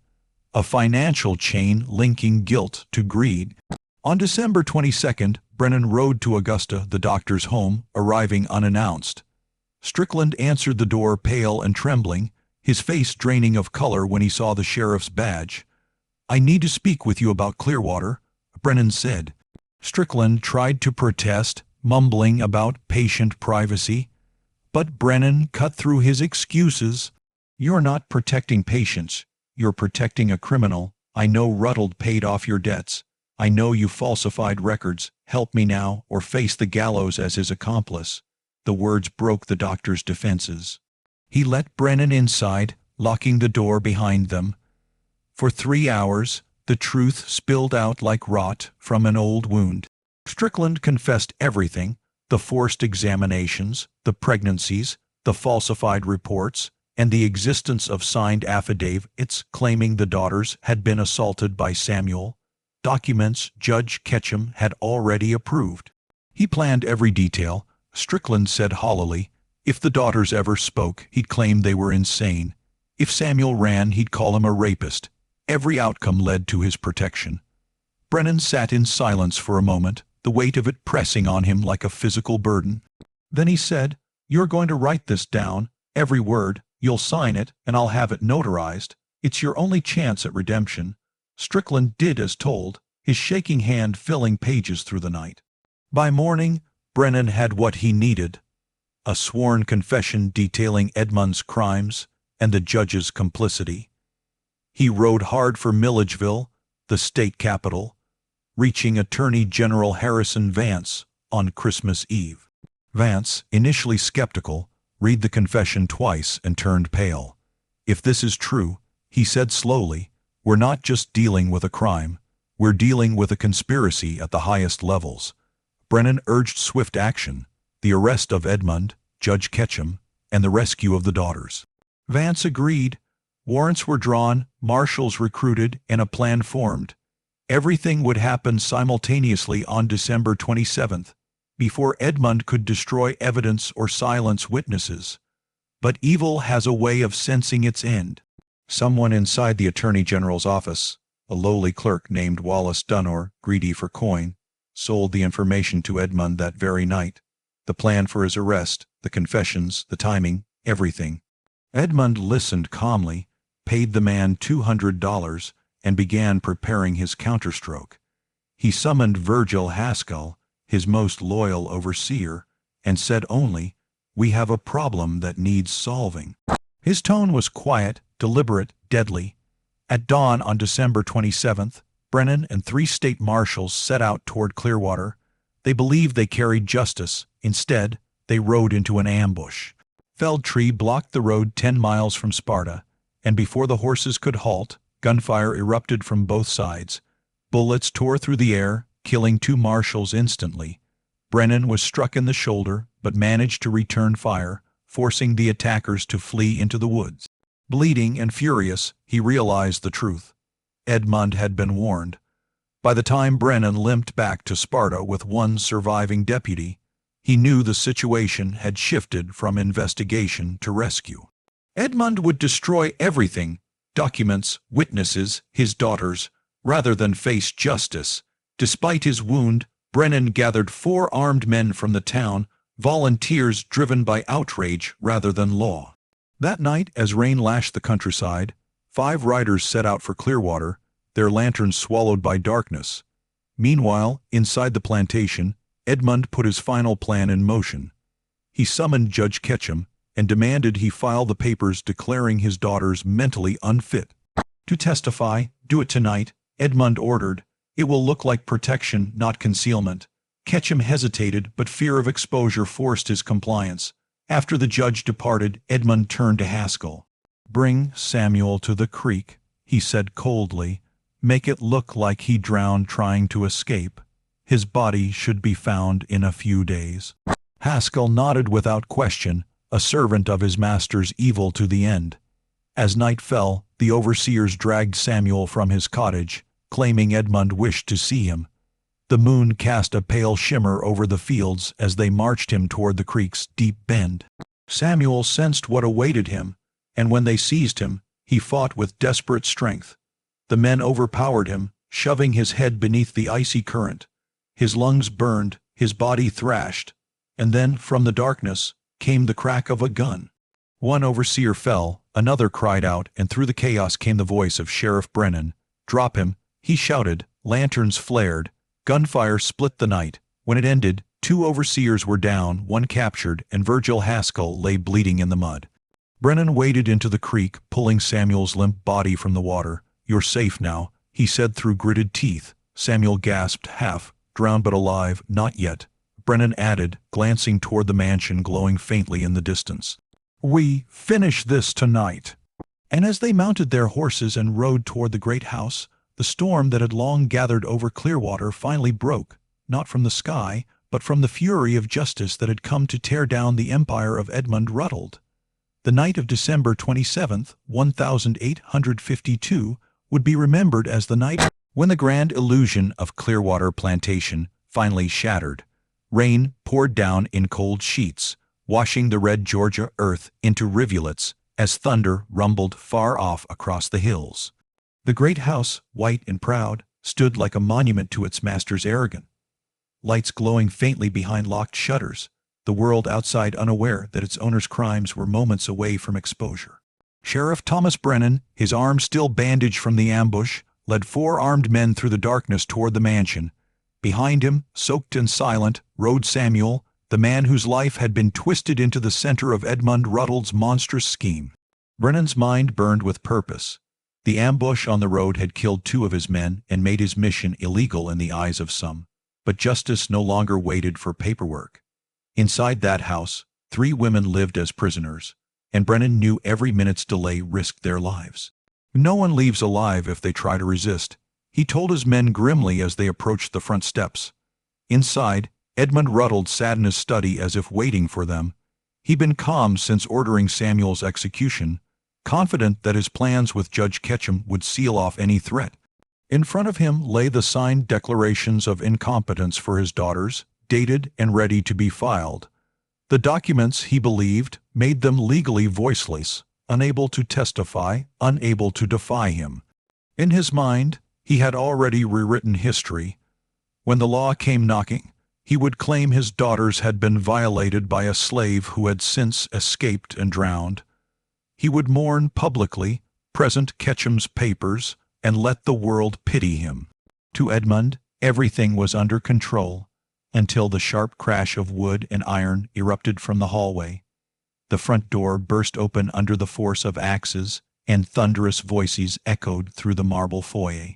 a financial chain linking guilt to greed. On December 22nd, Brennan rode to Augusta, the doctor's home, arriving unannounced. Strickland answered the door, pale and trembling, his face draining of color when he saw the sheriff's badge. "I need to speak with you about Clearwater," Brennan said. Strickland tried to protest, mumbling about patient privacy. But Brennan cut through his excuses. "You're not protecting patients. You're protecting a criminal. I know Ruttold paid off your debts. I know you falsified records. Help me now, or face the gallows as his accomplice." The words broke the doctor's defenses. He let Brennan inside, locking the door behind them. For 3 hours, the truth spilled out like rot from an old wound. Strickland confessed everything: the forced examinations, the pregnancies, the falsified reports, and the existence of signed affidavits claiming the daughters had been assaulted by Samuel, documents Judge Ketchum had already approved. He planned every detail. Strickland said hollowly, if the daughters ever spoke, he'd claim they were insane. If Samuel ran, he'd call him a rapist. Every outcome led to his protection. Brennan sat in silence for a moment, the weight of it pressing on him like a physical burden. Then he said, "You're going to write this down, every word. You'll sign it, and I'll have it notarized. It's your only chance at redemption." Strickland did as told, his shaking hand filling pages through the night. By morning, Brennan had what he needed: a sworn confession detailing Edmund's crimes and the judge's complicity. He rode hard for Milledgeville, the state capital, reaching Attorney General Harrison Vance on Christmas Eve. Vance, initially skeptical, read the confession twice and turned pale. "If this is true," he said slowly, "we're not just dealing with a crime, we're dealing with a conspiracy at the highest levels." Brennan urged swift action: the arrest of Edmund, Judge Ketchum, and the rescue of the daughters. Vance agreed. Warrants were drawn, marshals recruited, and a plan formed. Everything would happen simultaneously on December 27th, before Edmund could destroy evidence or silence witnesses. But evil has a way of sensing its end. Someone inside the Attorney General's office, a lowly clerk named Wallace Dunor, greedy for coin, sold the information to Edmund that very night. The plan for his arrest, the confessions, the timing, everything. Edmund listened calmly, paid the man $200, and began preparing his counterstroke. He summoned Virgil Haskell, his most loyal overseer, and said only, "We have a problem that needs solving." His tone was quiet, deliberate, deadly. At dawn on December 27th, Brennan and 3 state marshals set out toward Clearwater. They believed they carried justice. Instead, they rode into an ambush. Felled tree blocked the road 10 miles from Sparta, and before the horses could halt, gunfire erupted from both sides. Bullets tore through the air, killing 2 marshals instantly. Brennan was struck in the shoulder, but managed to return fire, forcing the attackers to flee into the woods. Bleeding and furious, he realized the truth. Edmund had been warned. By the time Brennan limped back to Sparta with 1 surviving deputy, he knew the situation had shifted from investigation to rescue. Edmund would destroy everything: documents, witnesses, his daughters, rather than face justice. Despite his wound, Brennan gathered 4 armed men from the town, volunteers driven by outrage rather than law. That night, as rain lashed the countryside, 5 riders set out for Clearwater, their lanterns swallowed by darkness. Meanwhile, inside the plantation, Edmund put his final plan in motion. He summoned Judge Ketchum and demanded he file the papers declaring his daughters mentally unfit to testify. "Do it tonight," Edmund ordered. "It will look like protection, not concealment." Ketchum hesitated, but fear of exposure forced his compliance. After the judge departed, Edmund turned to Haskell. "Bring Samuel to the creek," he said coldly. "Make it look like he drowned trying to escape. His body should be found in a few days." Haskell nodded without question, a servant of his master's evil to the end. As night fell, the overseers dragged Samuel from his cottage, claiming Edmund wished to see him. The moon cast a pale shimmer over the fields as they marched him toward the creek's deep bend. Samuel sensed what awaited him, and when they seized him, he fought with desperate strength. The men overpowered him, shoving his head beneath the icy current. His lungs burned, his body thrashed, and then, from the darkness, came the crack of a gun. One overseer fell, another cried out, and through the chaos came the voice of Sheriff Brennan. "Drop him," he shouted. Lanterns flared. Gunfire split the night. When it ended, 2 overseers were down, 1 captured, and Virgil Haskell lay bleeding in the mud. Brennan waded into the creek, pulling Samuel's limp body from the water. "You're safe now," he said through gritted teeth. Samuel gasped, half drowned but alive. "Not yet," Brennan added, glancing toward the mansion glowing faintly in the distance. "We finish this tonight." And as they mounted their horses and rode toward the great house, the storm that had long gathered over Clearwater finally broke, not from the sky, but from the fury of justice that had come to tear down the empire of Edmund Ruddled. The night of December 27th, 1852, would be remembered as the night when the grand illusion of Clearwater Plantation finally shattered. Rain poured down in cold sheets, washing the red Georgia earth into rivulets as thunder rumbled far off across the hills. The great house, white and proud, stood like a monument to its master's arrogance. Lights glowing faintly behind locked shutters, the world outside unaware that its owner's crimes were moments away from exposure. Sheriff Thomas Brennan, his arm still bandaged from the ambush, led 4 armed men through the darkness toward the mansion. Behind him, soaked and silent, rode Samuel, the man whose life had been twisted into the center of Edmund Ruddled's monstrous scheme. Brennan's mind burned with purpose. The ambush on the road had killed 2 of his men and made his mission illegal in the eyes of some. But justice no longer waited for paperwork. Inside that house, 3 women lived as prisoners, and Brennan knew every minute's delay risked their lives. "No one leaves alive if they try to resist," he told his men grimly as they approached the front steps. Inside, Edmund Ruddled sat in his study as if waiting for them. He'd been calm since ordering Samuel's execution, confident that his plans with Judge Ketchum would seal off any threat. In front of him lay the signed declarations of incompetence for his daughters, dated and ready to be filed. The documents, he believed, made them legally voiceless, unable to testify, unable to defy him. In his mind, he had already rewritten history. When the law came knocking, he would claim his daughters had been violated by a slave who had since escaped and drowned. He would mourn publicly, present Ketchum's papers, and let the world pity him. To Edmund, everything was under control, until the sharp crash of wood and iron erupted from the hallway. The front door burst open under the force of axes, and thunderous voices echoed through the marble foyer.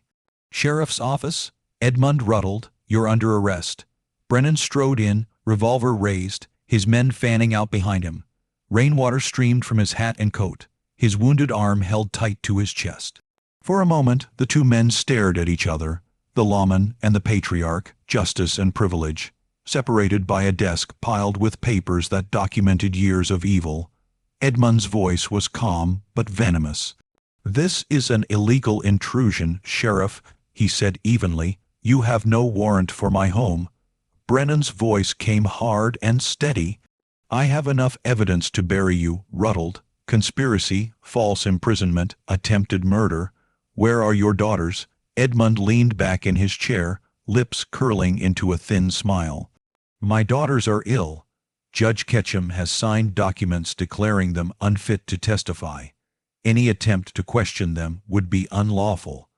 "Sheriff's office, Edmund Ruddled, you're under arrest." Brennan strode in, revolver raised, his men fanning out behind him. Rainwater streamed from his hat and coat, his wounded arm held tight to his chest. For a moment, the 2 men stared at each other, the lawman and the patriarch, justice and privilege, separated by a desk piled with papers that documented years of evil. Edmund's voice was calm but venomous. "This is an illegal intrusion, Sheriff," he said evenly. "You have no warrant for my home." Brennan's voice came hard and steady. "I have enough evidence to bury you, Ruddled. Conspiracy, false imprisonment, attempted murder. Where are your daughters?" Edmund leaned back in his chair, lips curling into a thin smile. "My daughters are ill. Judge Ketchum has signed documents declaring them unfit to testify. Any attempt to question them would be unlawful.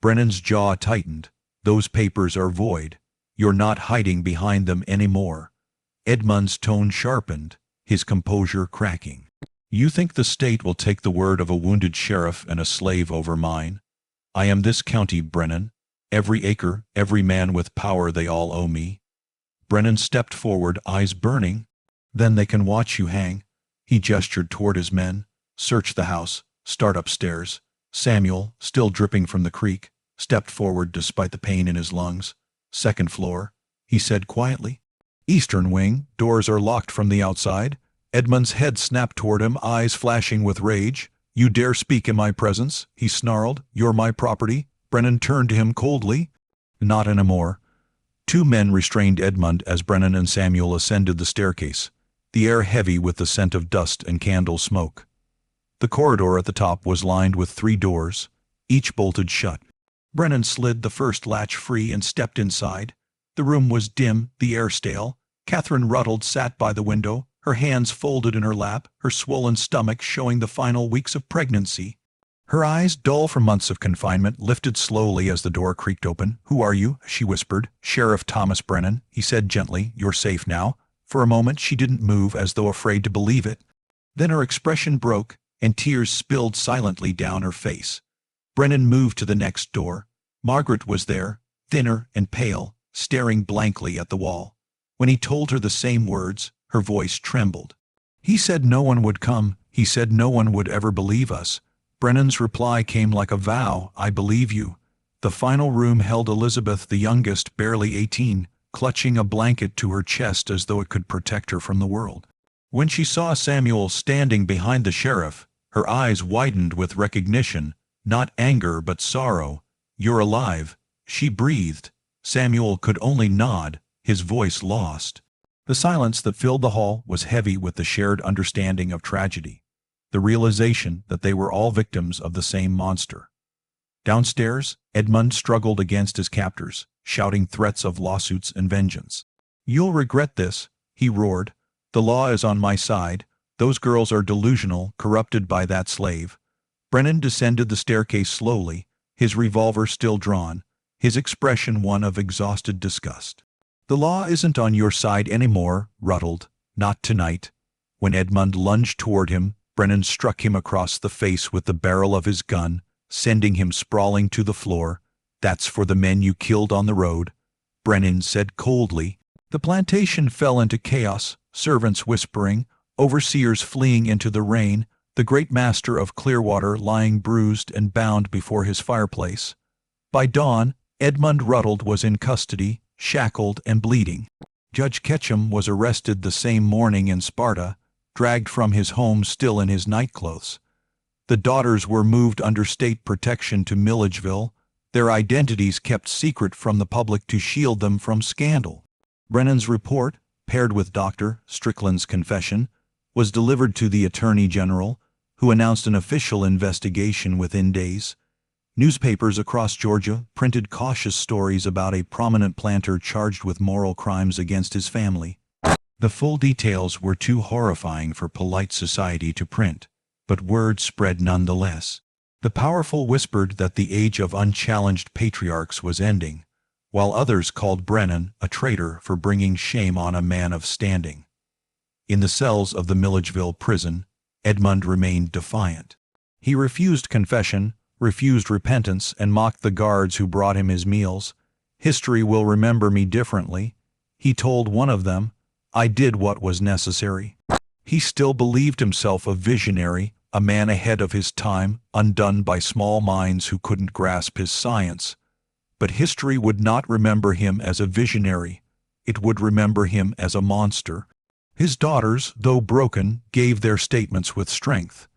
Brennan's jaw tightened. Those papers are void. You're not hiding behind them anymore. Edmund's tone sharpened, his composure cracking. You think the state will take the word of a wounded sheriff and a slave over mine? I am this county, Brennan. Every acre, every man with power, they all owe me. Brennan stepped forward, eyes burning. Then they can watch you hang. He gestured toward his men. Search the house. Start upstairs. Samuel, still dripping from the creek, stepped forward despite the pain in his lungs. Second floor, he said quietly. Eastern wing, doors are locked from the outside. Edmund's head snapped toward him, eyes flashing with rage. You dare speak in my presence, he snarled. You're my property. Brennan turned to him coldly. Not anymore. Two men restrained Edmund as Brennan and Samuel ascended the staircase, the air heavy with the scent of dust and candle smoke. The corridor at the top was lined with 3 doors, each bolted shut. Brennan slid the first latch free and stepped inside. The room was dim, the air stale. Catherine Ruddle sat by the window, her hands folded in her lap, her swollen stomach showing the final weeks of pregnancy. Her eyes, dull from months of confinement, lifted slowly as the door creaked open. Who are you? She whispered. Sheriff Thomas Brennan, he said gently. You're safe now. For a moment she didn't move, as though afraid to believe it. Then her expression broke, and tears spilled silently down her face. Brennan moved to the next door. Margaret was there, thinner and pale, staring blankly at the wall. When he told her the same words, her voice trembled. He said no one would come. He said no one would ever believe us. Brennan's reply came like a vow. I believe you. The final room held Elizabeth, the youngest, barely 18, clutching a blanket to her chest as though it could protect her from the world. When she saw Samuel standing behind the sheriff, her eyes widened with recognition, not anger but sorrow. You're alive, she breathed. Samuel could only nod, his voice lost. The silence that filled the hall was heavy with the shared understanding of tragedy, the realization that they were all victims of the same monster. Downstairs, Edmund struggled against his captors, shouting threats of lawsuits and vengeance. You'll regret this, he roared. The law is on my side. Those girls are delusional, corrupted by that slave. Brennan descended the staircase slowly, his revolver still drawn, his expression one of exhausted disgust. The law isn't on your side anymore, Ruddled. Not tonight. When Edmund lunged toward him, Brennan struck him across the face with the barrel of his gun, sending him sprawling to the floor. That's for the men you killed on the road, Brennan said coldly. The plantation fell into chaos, servants whispering, overseers fleeing into the rain, the great master of Clearwater lying bruised and bound before his fireplace. By dawn, Edmund Ruddled was in custody, shackled and bleeding. Judge Ketchum was arrested the same morning in Sparta, dragged from his home still in his nightclothes. The daughters were moved under state protection to Milledgeville, their identities kept secret from the public to shield them from scandal. Brennan's report, paired with Dr. Strickland's confession, was delivered to the Attorney General, who announced an official investigation within days. Newspapers across Georgia printed cautious stories about a prominent planter charged with moral crimes against his family. The full details were too horrifying for polite society to print, but word spread nonetheless. The powerful whispered that the age of unchallenged patriarchs was ending, while others called Brennan a traitor for bringing shame on a man of standing. In the cells of the Milledgeville prison, Edmund remained defiant. He refused confession, refused repentance, and mocked the guards who brought him his meals. History will remember me differently, he told one of them. I did what was necessary. He still believed himself a visionary, a man ahead of his time, undone by small minds who couldn't grasp his science. But history would not remember him as a visionary. It would remember him as a monster. His daughters, though broken, gave their statements with strength.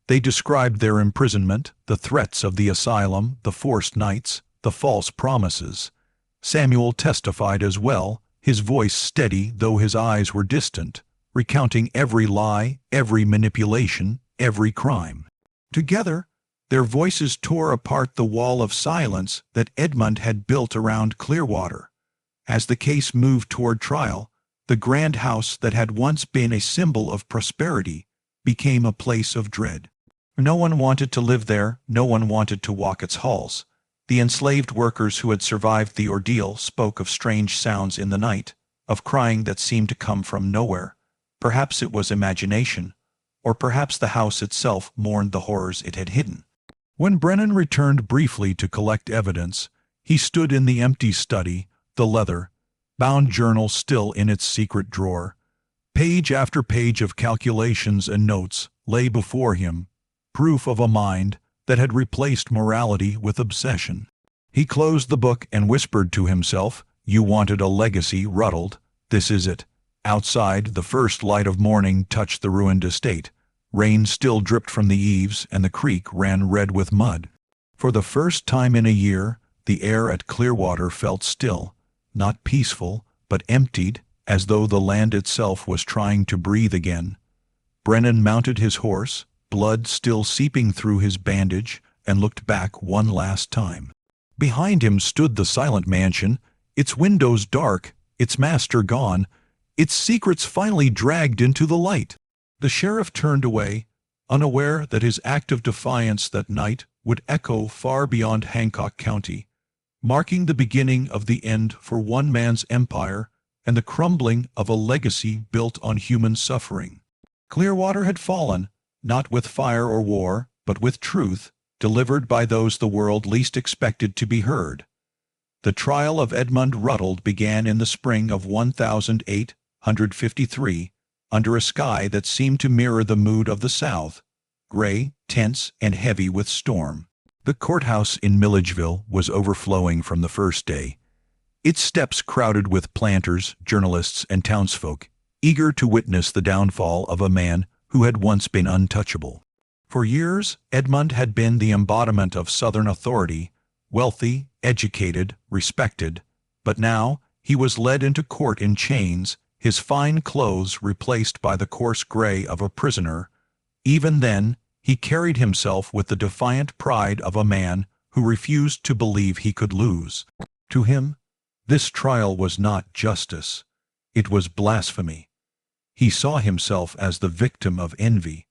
They described their imprisonment, the threats of the asylum, the forced nights, the false promises. Samuel testified as well, his voice steady though his eyes were distant, recounting every lie, every manipulation, every crime. Together, their voices tore apart the wall of silence that Edmund had built around Clearwater. As the case moved toward trial, The grand house that had once been a symbol of prosperity became a place of dread. No one wanted to live there, no one wanted to walk its halls. The enslaved workers who had survived the ordeal spoke of strange sounds in the night, of crying that seemed to come from nowhere. Perhaps it was imagination, or perhaps the house itself mourned the horrors it had hidden. When Brennan returned briefly to collect evidence, he stood in the empty study, the leather-bound journal still in its secret drawer. Page after page of calculations and notes lay before him, proof of a mind that had replaced morality with obsession. He closed the book and whispered to himself, "You wanted a legacy, Ruddled. This is it." Outside, the first light of morning touched the ruined estate. Rain still dripped from the eaves, and the creek ran red with mud. For the first time in a year, the air at Clearwater felt still, not peaceful, but emptied, as though the land itself was trying to breathe again. Brennan mounted his horse, blood still seeping through his bandage, and looked back one last time. Behind him stood the silent mansion, its windows dark, its master gone, its secrets finally dragged into the light. The sheriff turned away, unaware that his act of defiance that night would echo far beyond Hancock County, marking the beginning of the end for one man's empire and the crumbling of a legacy built on human suffering. Clearwater had fallen, not with fire or war, but with truth, delivered by those the world least expected to be heard. The trial of Edmund Ruddled began in the spring of 1853, under a sky that seemed to mirror the mood of the South, gray, tense, and heavy with storm. The courthouse in Milledgeville was overflowing from the first day, its steps crowded with planters, journalists, and townsfolk, eager to witness the downfall of a man who had once been untouchable. For years, Edmund had been the embodiment of Southern authority, wealthy, educated, respected, but now he was led into court in chains, his fine clothes replaced by the coarse gray of a prisoner. Even then, he carried himself with the defiant pride of a man who refused to believe he could lose. To him, this trial was not justice. It was blasphemy. He saw himself as the victim of envy,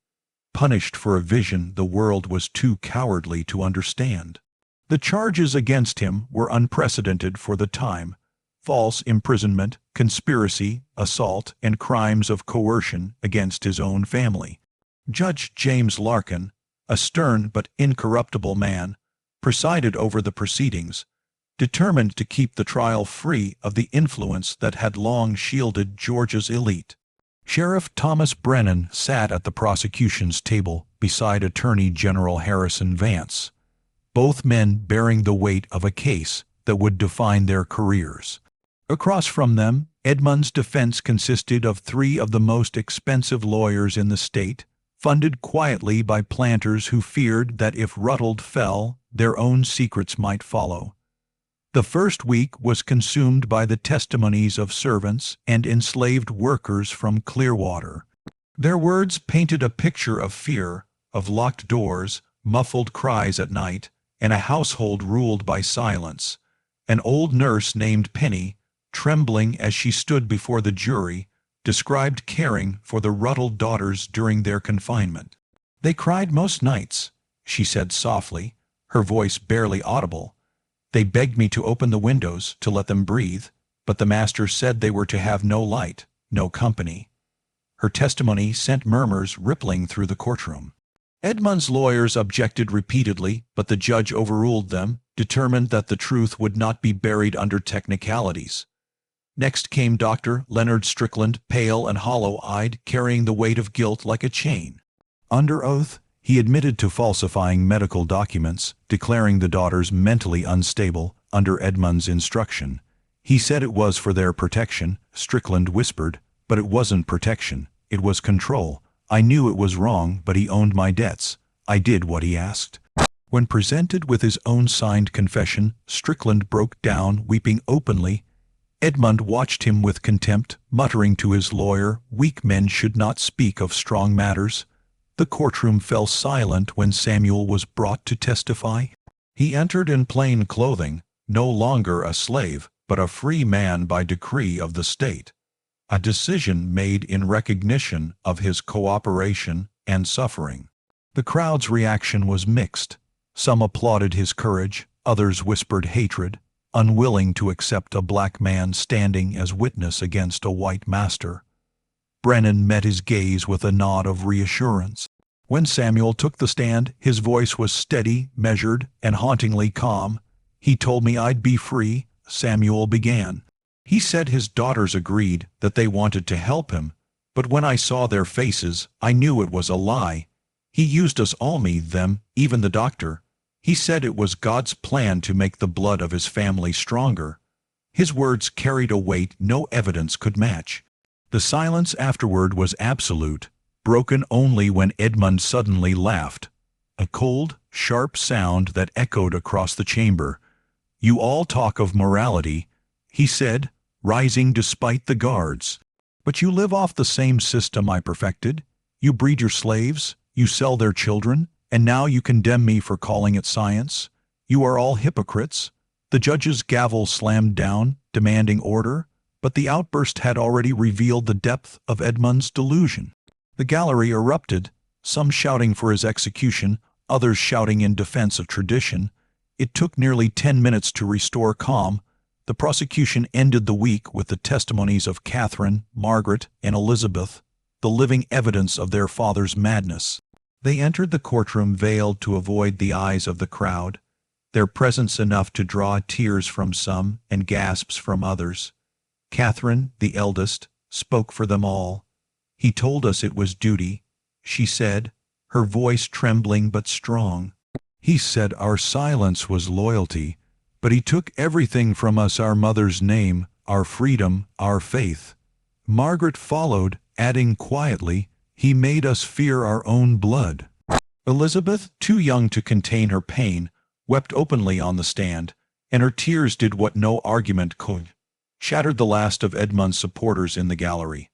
punished for a vision the world was too cowardly to understand. The charges against him were unprecedented for the time: false imprisonment, conspiracy, assault, and crimes of coercion against his own family. Judge James Larkin, a stern but incorruptible man, presided over the proceedings, determined to keep the trial free of the influence that had long shielded Georgia's elite. Sheriff Thomas Brennan sat at the prosecution's table beside Attorney General Harrison Vance, both men bearing the weight of a case that would define their careers. Across from them, Edmund's defense consisted of three of the most expensive lawyers in the state, funded quietly by planters who feared that if Ruddled fell, their own secrets might follow. The first week was consumed by the testimonies of servants and enslaved workers from Clearwater. Their words painted a picture of fear, of locked doors, muffled cries at night, and a household ruled by silence. An old nurse named Penny, trembling as she stood before the jury, described caring for the Ruddled daughters during their confinement. "They cried most nights," she said softly, her voice barely audible. "They begged me to open the windows to let them breathe, but the master said they were to have no light, no company." Her testimony sent murmurs rippling through the courtroom. Edmund's lawyers objected repeatedly, but the judge overruled them, determined that the truth would not be buried under technicalities. Next came Dr. Leonard Strickland, pale and hollow-eyed, carrying the weight of guilt like a chain. Under oath, he admitted to falsifying medical documents, declaring the daughters mentally unstable under Edmund's instruction. He said it was for their protection, Strickland whispered, but it wasn't protection, it was control. I knew it was wrong, but he owned my debts. I did what he asked. When presented with his own signed confession, Strickland broke down, weeping openly. Edmund watched him with contempt, muttering to his lawyer, "Weak men should not speak of strong matters." The courtroom fell silent when Samuel was brought to testify. He entered in plain clothing, no longer a slave, but a free man by decree of the state. a decision made in recognition of his cooperation and suffering. The crowd's reaction was mixed. Some applauded his courage, others whispered hatred, unwilling to accept a black man standing as witness against a white master. Brennan met his gaze with a nod of reassurance. When Samuel took the stand, his voice was steady, measured, and hauntingly calm. "He told me I'd be free," Samuel began. "He said his daughters agreed, that they wanted to help him, but when I saw their faces, I knew it was a lie. He used us all, me, them, even the doctor. He said it was God's plan to make the blood of his family stronger." His words carried a weight no evidence could match. The silence afterward was absolute, broken only when Edmund suddenly laughed. A cold, sharp sound that echoed across the chamber. "You all talk of morality," he said, rising despite the guards. "But you live off the same system I perfected. You breed your slaves, you sell their children, and now you condemn me for calling it science. You are all hypocrites." The judge's gavel slammed down, demanding order, but the outburst had already revealed the depth of Edmund's delusion. The gallery erupted, some shouting for his execution, others shouting in defense of tradition. It took nearly 10 minutes to restore calm. The prosecution ended the week with the testimonies of Catherine, Margaret, and Elizabeth, the living evidence of their father's madness. They entered the courtroom veiled to avoid the eyes of the crowd, their presence enough to draw tears from some and gasps from others. Catherine, the eldest, spoke for them all. "He told us it was duty," she said, her voice trembling but strong. "He said our silence was loyalty, but he took everything from us, our mother's name, our freedom, our faith." Margaret followed, adding quietly, "He made us fear our own blood." Elizabeth, too young to contain her pain, wept openly on the stand, and her tears did what no argument could: shattered the last of Edmund's supporters in the gallery.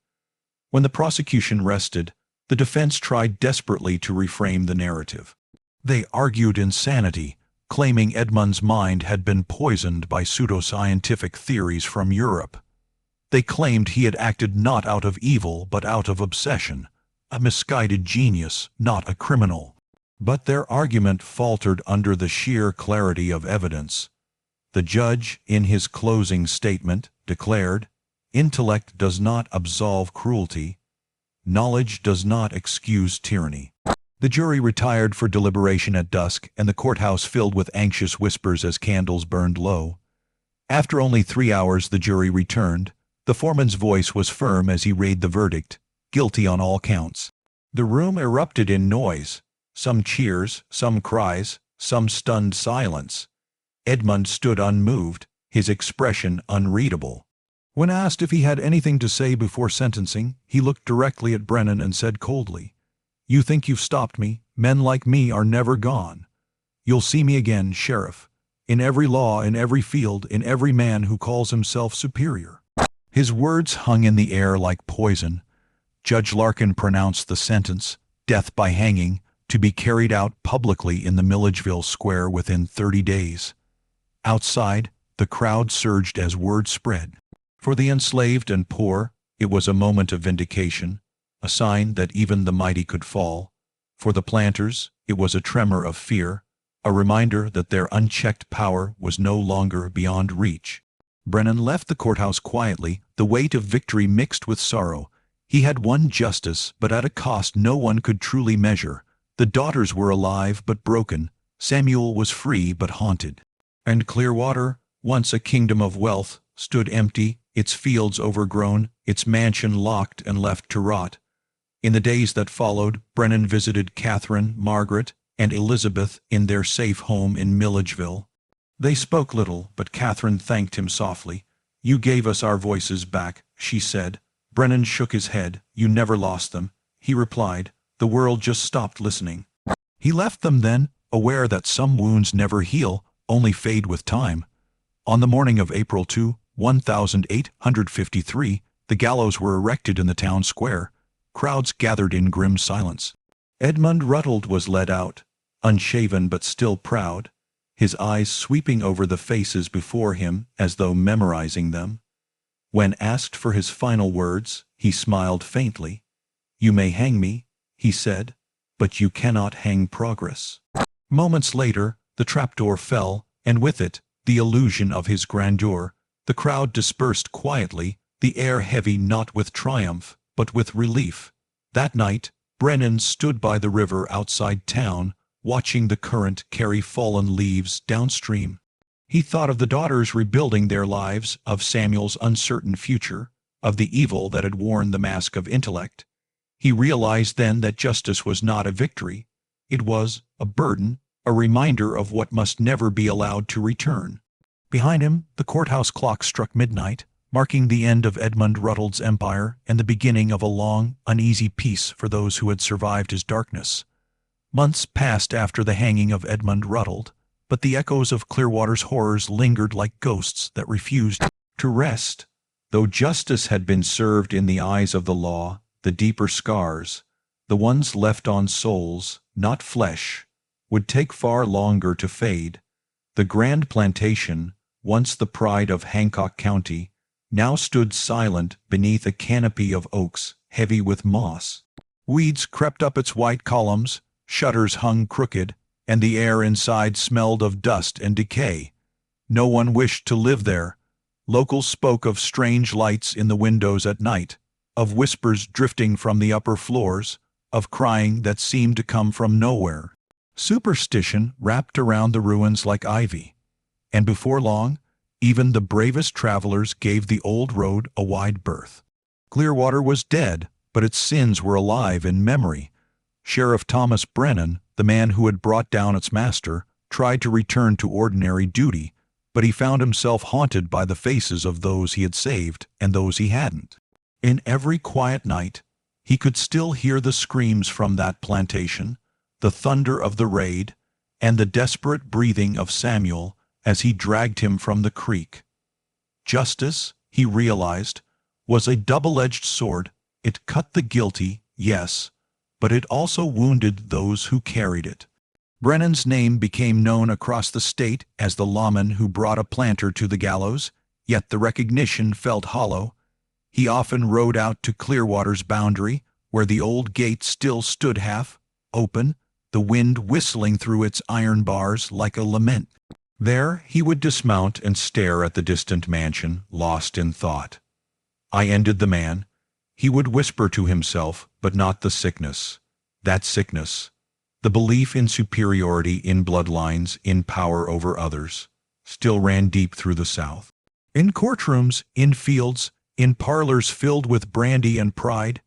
When the prosecution rested, the defense tried desperately to reframe the narrative. They argued insanity, claiming Edmund's mind had been poisoned by pseudoscientific theories from Europe. They claimed he had acted not out of evil but out of obsession, a misguided genius, not a criminal. But their argument faltered under the sheer clarity of evidence. The judge, in his closing statement, declared, "Intellect does not absolve cruelty. Knowledge does not excuse tyranny." The jury retired for deliberation at dusk, and the courthouse filled with anxious whispers as candles burned low. After only 3 hours the jury returned. The foreman's voice was firm as he read the verdict: guilty on all counts. The room erupted in noise, some cheers, some cries, some stunned silence. Edmund stood unmoved, his expression unreadable. When asked if he had anything to say before sentencing, he looked directly at Brennan and said coldly, "You think you've stopped me? Men like me are never gone. You'll see me again, Sheriff, in every law, in every field, in every man who calls himself superior." His words hung in the air like poison. Judge Larkin pronounced the sentence, death by hanging, to be carried out publicly in the Milledgeville Square within 30 days. Outside, the crowd surged as word spread. For the enslaved and poor, it was a moment of vindication, a sign that even the mighty could fall. For the planters, it was a tremor of fear, a reminder that their unchecked power was no longer beyond reach. Brennan left the courthouse quietly, the weight of victory mixed with sorrow. He had won justice, but at a cost no one could truly measure. The daughters were alive but broken. Samuel was free but haunted. And Clearwater, once a kingdom of wealth, stood empty, its fields overgrown, its mansion locked and left to rot. In the days that followed, Brennan visited Catherine, Margaret, and Elizabeth in their safe home in Milledgeville. They spoke little, but Catherine thanked him softly. "You gave us our voices back," she said. Brennan shook his head. "You never lost them," he replied. "The world just stopped listening." He left them then, aware that some wounds never heal, only fade with time. On the morning of April 2, 1853, the gallows were erected in the town square. Crowds gathered in grim silence. Edmund Rutland was led out, unshaven but still proud, his eyes sweeping over the faces before him as though memorizing them. When asked for his final words, he smiled faintly. "You may hang me," he said, "but you cannot hang progress." Moments later, the trapdoor fell, and with it, the illusion of his grandeur. The crowd dispersed quietly, the air heavy not with triumph, but with relief. That night, Brennan stood by the river outside town, watching the current carry fallen leaves downstream. He thought of the daughters rebuilding their lives, of Samuel's uncertain future, of the evil that had worn the mask of intellect. He realized then that justice was not a victory. It was a burden, a reminder of what must never be allowed to return. Behind him, the courthouse clock struck midnight, marking the end of Edmund Ruddle's empire and the beginning of a long, uneasy peace for those who had survived his darkness. Months passed after the hanging of Edmund Ruddle, but the echoes of Clearwater's horrors lingered like ghosts that refused to rest. Though justice had been served in the eyes of the law, the deeper scars, the ones left on souls, not flesh, would take far longer to fade. The grand plantation, once the pride of Hancock County, now stood silent beneath a canopy of oaks heavy with moss. Weeds crept up its white columns, shutters hung crooked, and the air inside smelled of dust and decay. No one wished to live there. Locals spoke of strange lights in the windows at night, of whispers drifting from the upper floors, of crying that seemed to come from nowhere. Superstition wrapped around the ruins like ivy, and before long, even the bravest travelers gave the old road a wide berth. Clearwater was dead, but its sins were alive in memory. Sheriff Thomas Brennan, the man who had brought down its master, tried to return to ordinary duty, but he found himself haunted by the faces of those he had saved and those he hadn't. In every quiet night, he could still hear the screams from that plantation, the thunder of the raid, and the desperate breathing of Samuel as he dragged him from the creek. Justice, he realized, was a double-edged sword. It cut the guilty, yes, but it also wounded those who carried it. Brennan's name became known across the state as the lawman who brought a planter to the gallows, yet the recognition felt hollow. He often rode out to Clearwater's boundary, where the old gate still stood half open, the wind whistling through its iron bars like a lament. There he would dismount and stare at the distant mansion, lost in thought. "I ended the man," he would whisper to himself, but not the sickness. That sickness, the belief in superiority in bloodlines, in power over others, still ran deep through the South. In courtrooms, in fields, in parlors filled with brandy and pride,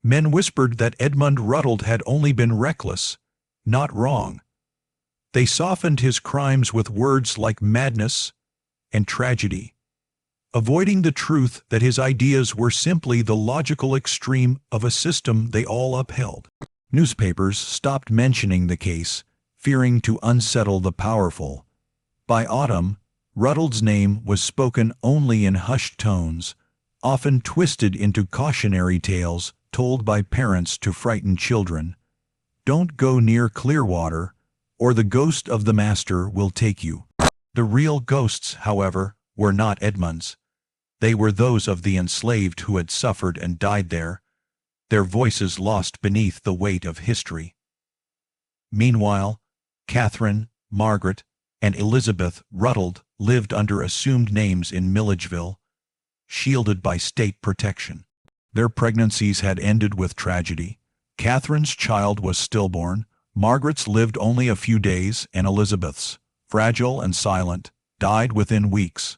men whispered that Edmund Ruddle had only been reckless, not wrong. They softened his crimes with words like madness and tragedy, avoiding the truth that his ideas were simply the logical extreme of a system they all upheld. Newspapers stopped mentioning the case, fearing to unsettle the powerful. By autumn, Ruddle's name was spoken only in hushed tones, often twisted into cautionary tales told by parents to frighten children. "Don't go near Clearwater, or the ghost of the master will take you." The real ghosts, however, were not Edmund's. They were those of the enslaved who had suffered and died there, their voices lost beneath the weight of history. Meanwhile, Catherine, Margaret, and Elizabeth Ruddle lived under assumed names in Milledgeville, shielded by state protection. Their pregnancies had ended with tragedy. Catherine's child was stillborn, Margaret's lived only a few days, and Elizabeth's, fragile and silent, died within weeks.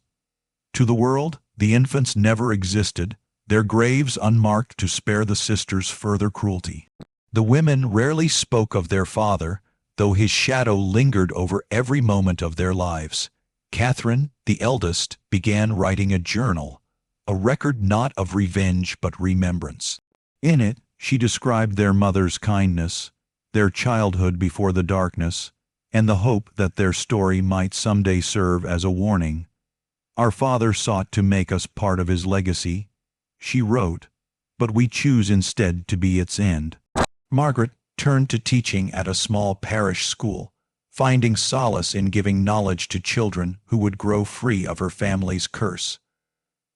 To the world, the infants never existed, their graves unmarked to spare the sisters further cruelty. The women rarely spoke of their father, though his shadow lingered over every moment of their lives. Catherine, the eldest, began writing a journal, a record not of revenge but remembrance. In it, she described their mother's kindness, their childhood before the darkness, and the hope that their story might someday serve as a warning. "Our father sought to make us part of his legacy," she wrote, "but we choose instead to be its end." Margaret turned to teaching at a small parish school, finding solace in giving knowledge to children who would grow free of her family's curse.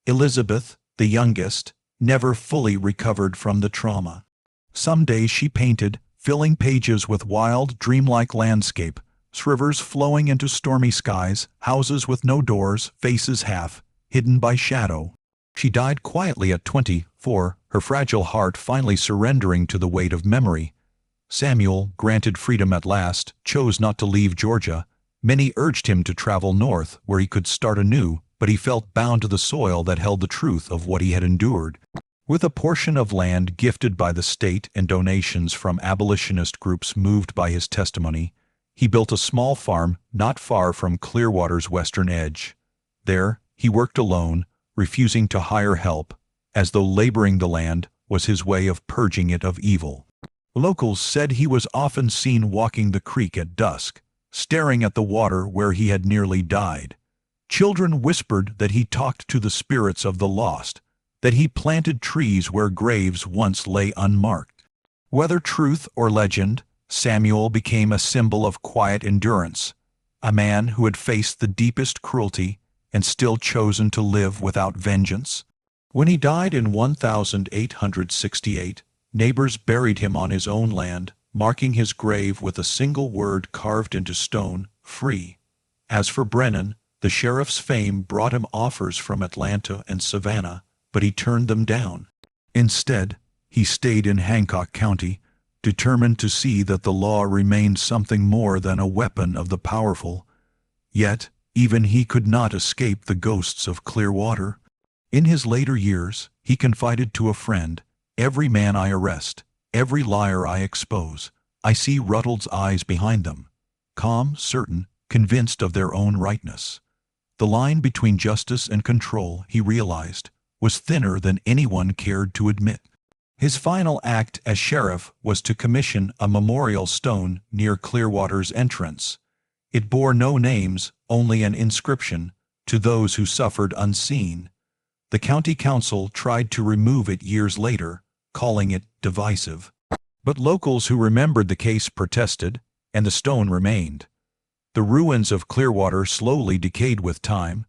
Elizabeth, the youngest, never fully recovered from the trauma. Some days she painted, filling pages with wild, dreamlike landscape, rivers flowing into stormy skies, houses with no doors, faces half hidden by shadow. She died quietly at 24, her fragile heart finally surrendering to the weight of memory. Samuel, granted freedom at last, chose not to leave Georgia. Many urged him to travel north, where he could start anew, but he felt bound to the soil that held the truth of what he had endured. With a portion of land gifted by the state and donations from abolitionist groups moved by his testimony, he built a small farm not far from Clearwater's western edge. There, he worked alone, refusing to hire help, as though laboring the land was his way of purging it of evil. Locals said he was often seen walking the creek at dusk, staring at the water where he had nearly died. Children whispered that he talked to the spirits of the lost, that he planted trees where graves once lay unmarked. Whether truth or legend, Samuel became a symbol of quiet endurance, a man who had faced the deepest cruelty and still chosen to live without vengeance. When he died in 1868, neighbors buried him on his own land, marking his grave with a single word carved into stone, free. As for Brennan, the sheriff's fame brought him offers from Atlanta and Savannah, but he turned them down. Instead, he stayed in Hancock County, determined to see that the law remained something more than a weapon of the powerful. Yet, even he could not escape the ghosts of Clearwater. In his later years, he confided to a friend, "Every man I arrest, every liar I expose, I see Ruttle's eyes behind them, calm, certain, convinced of their own rightness." The line between justice and control, he realized, was thinner than anyone cared to admit. His final act as sheriff was to commission a memorial stone near Clearwater's entrance. It bore no names, only an inscription, "To those who suffered unseen." The county council tried to remove it years later, calling it divisive. But locals who remembered the case protested, and the stone remained. The ruins of Clearwater slowly decayed with time.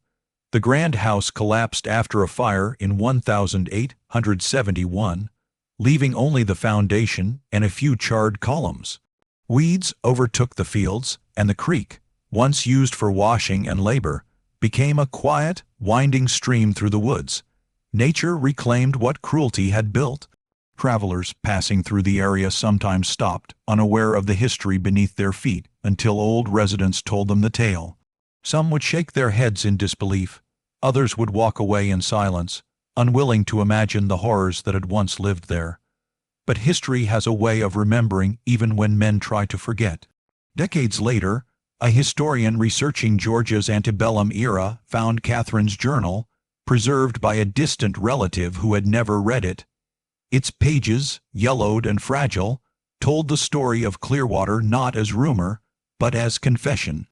The grand house collapsed after a fire in 1871, leaving only the foundation and a few charred columns. Weeds overtook the fields, and the creek, once used for washing and labor, became a quiet, winding stream through the woods. Nature reclaimed what cruelty had built. Travelers passing through the area sometimes stopped, unaware of the history beneath their feet, until old residents told them the tale. Some would shake their heads in disbelief. Others would walk away in silence, unwilling to imagine the horrors that had once lived there. But history has a way of remembering even when men try to forget. Decades later, a historian researching Georgia's antebellum era found Catherine's journal, preserved by a distant relative who had never read it. Its pages, yellowed and fragile, told the story of Clearwater not as rumor, but as confession.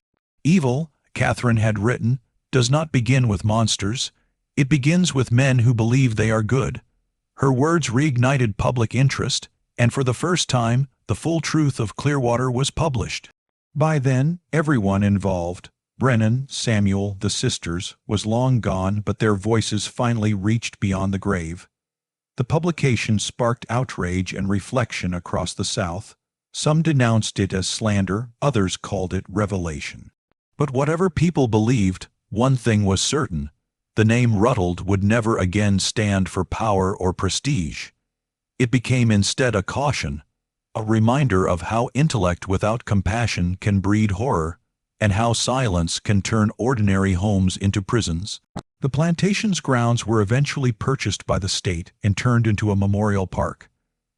Evil, Catherine had written, does not begin with monsters. It begins with men who believe they are good. Her words reignited public interest, and for the first time, the full truth of Clearwater was published. By then, everyone involved, Brennan, Samuel, the sisters, was long gone, but their voices finally reached beyond the grave. The publication sparked outrage and reflection across the South. Some denounced it as slander, others called it revelation. But whatever people believed, one thing was certain: the name Ruttles would never again stand for power or prestige. It became instead a caution, a reminder of how intellect without compassion can breed horror, and how silence can turn ordinary homes into prisons. The plantation's grounds were eventually purchased by the state and turned into a memorial park.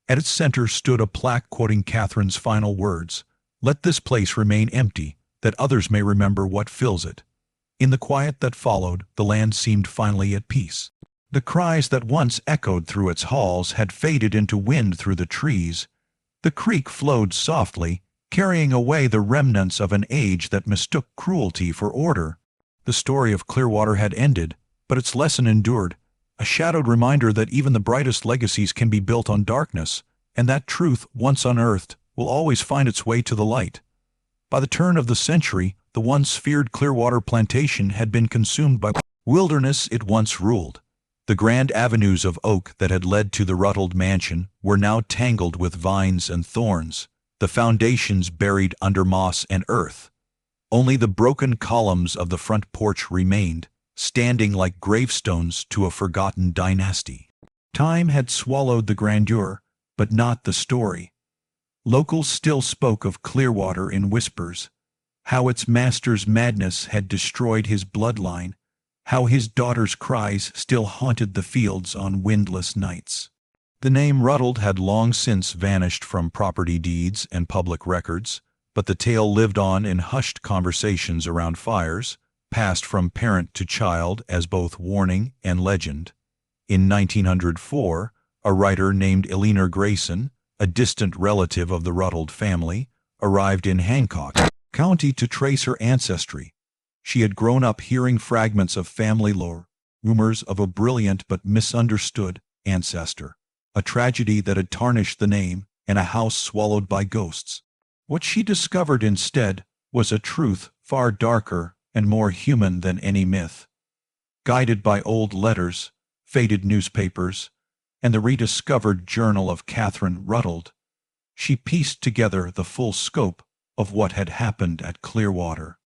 At its center stood a plaque quoting Catherine's final words, "Let this place remain empty, that others may remember what fills it." In the quiet that followed, the land seemed finally at peace. The cries that once echoed through its halls had faded into wind through the trees. The creek flowed softly, carrying away the remnants of an age that mistook cruelty for order. The story of Clearwater had ended, but its lesson endured, a shadowed reminder that even the brightest legacies can be built on darkness, and that truth, once unearthed, will always find its way to the light. By the turn of the century, the once feared Clearwater plantation had been consumed by wilderness it once ruled. The grand avenues of oak that had led to the Ruttles mansion were now tangled with vines and thorns, the foundations buried under moss and earth. Only the broken columns of the front porch remained, standing like gravestones to a forgotten dynasty. Time had swallowed the grandeur, but not the story. Locals still spoke of Clearwater in whispers, how its master's madness had destroyed his bloodline, how his daughter's cries still haunted the fields on windless nights. The name Ruttles had long since vanished from property deeds and public records, but the tale lived on in hushed conversations around fires, passed from parent to child as both warning and legend. In 1904, a writer named Eleanor Grayson, a distant relative of the Ruttles family, arrived in Hancock County to trace her ancestry. She had grown up hearing fragments of family lore, rumors of a brilliant but misunderstood ancestor, a tragedy that had tarnished the name, and a house swallowed by ghosts. What she discovered instead was a truth far darker and more human than any myth. Guided by old letters, faded newspapers, and the rediscovered journal of Catherine Ruttles, she pieced together the full scope of what had happened at Clearwater.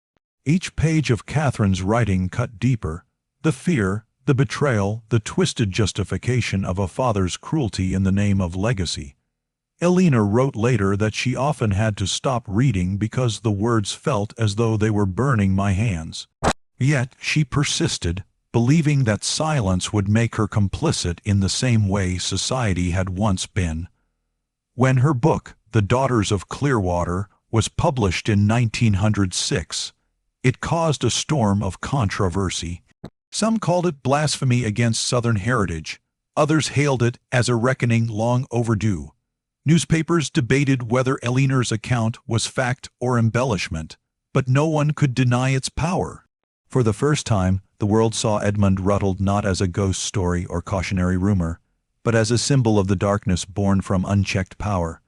Each page of Catherine's writing cut deeper, the fear, the betrayal, the twisted justification of a father's cruelty in the name of legacy. Eleanor wrote later that she often had to stop reading because the words felt as though they were burning my hands. Yet she persisted, believing that silence would make her complicit in the same way society had once been. When her book, The Daughters of Clearwater, was published in 1906, it caused a storm of controversy. Some called it blasphemy against Southern heritage, others hailed it as a reckoning long overdue. Newspapers debated whether Eleanor's account was fact or embellishment, but no one could deny its power. For the first time, the world saw Edmund Ruttles not as a ghost story or cautionary rumor, but as a symbol of the darkness born from unchecked power.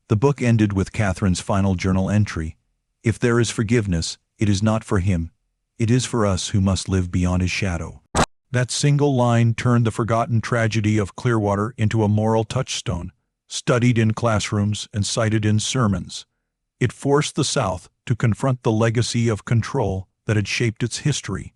The book ended with Catherine's final journal entry: "If there is forgiveness, it is not for him. It is for us who must live beyond his shadow." That single line turned the forgotten tragedy of Clearwater into a moral touchstone, studied in classrooms and cited in sermons. It forced the South to confront the legacy of control that had shaped its history.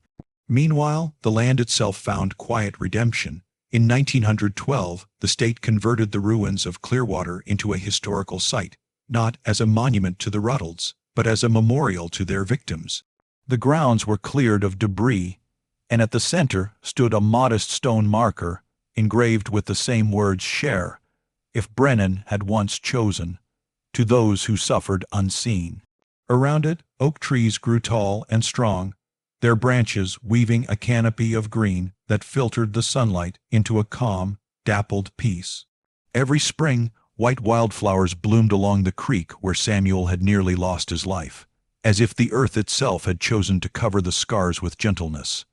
Meanwhile, the land itself found quiet redemption. In 1912, the state converted the ruins of Clearwater into a historical site, not as a monument to the Ruttles, but as a memorial to their victims. The grounds were cleared of debris, and at the center stood a modest stone marker, engraved with the same words "Share, if Brennan had once chosen, to those who suffered unseen." Around it, oak trees grew tall and strong, their branches weaving a canopy of green that filtered the sunlight into a calm, dappled peace. Every spring, white wildflowers bloomed along the creek where Samuel had nearly lost his life, as if the earth itself had chosen to cover the scars with gentleness.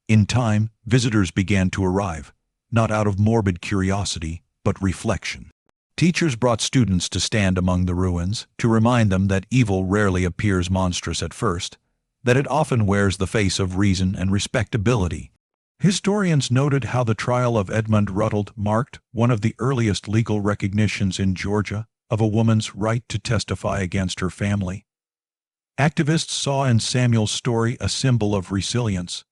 In time, visitors began to arrive, not out of morbid curiosity, but reflection. Teachers brought students to stand among the ruins, to remind them that evil rarely appears monstrous at first, that it often wears the face of reason and respectability. Historians noted how the trial of Edmund Ruttles marked one of the earliest legal recognitions in Georgia of a woman's right to testify against her family. Activists saw in Samuel's story a symbol of resilience,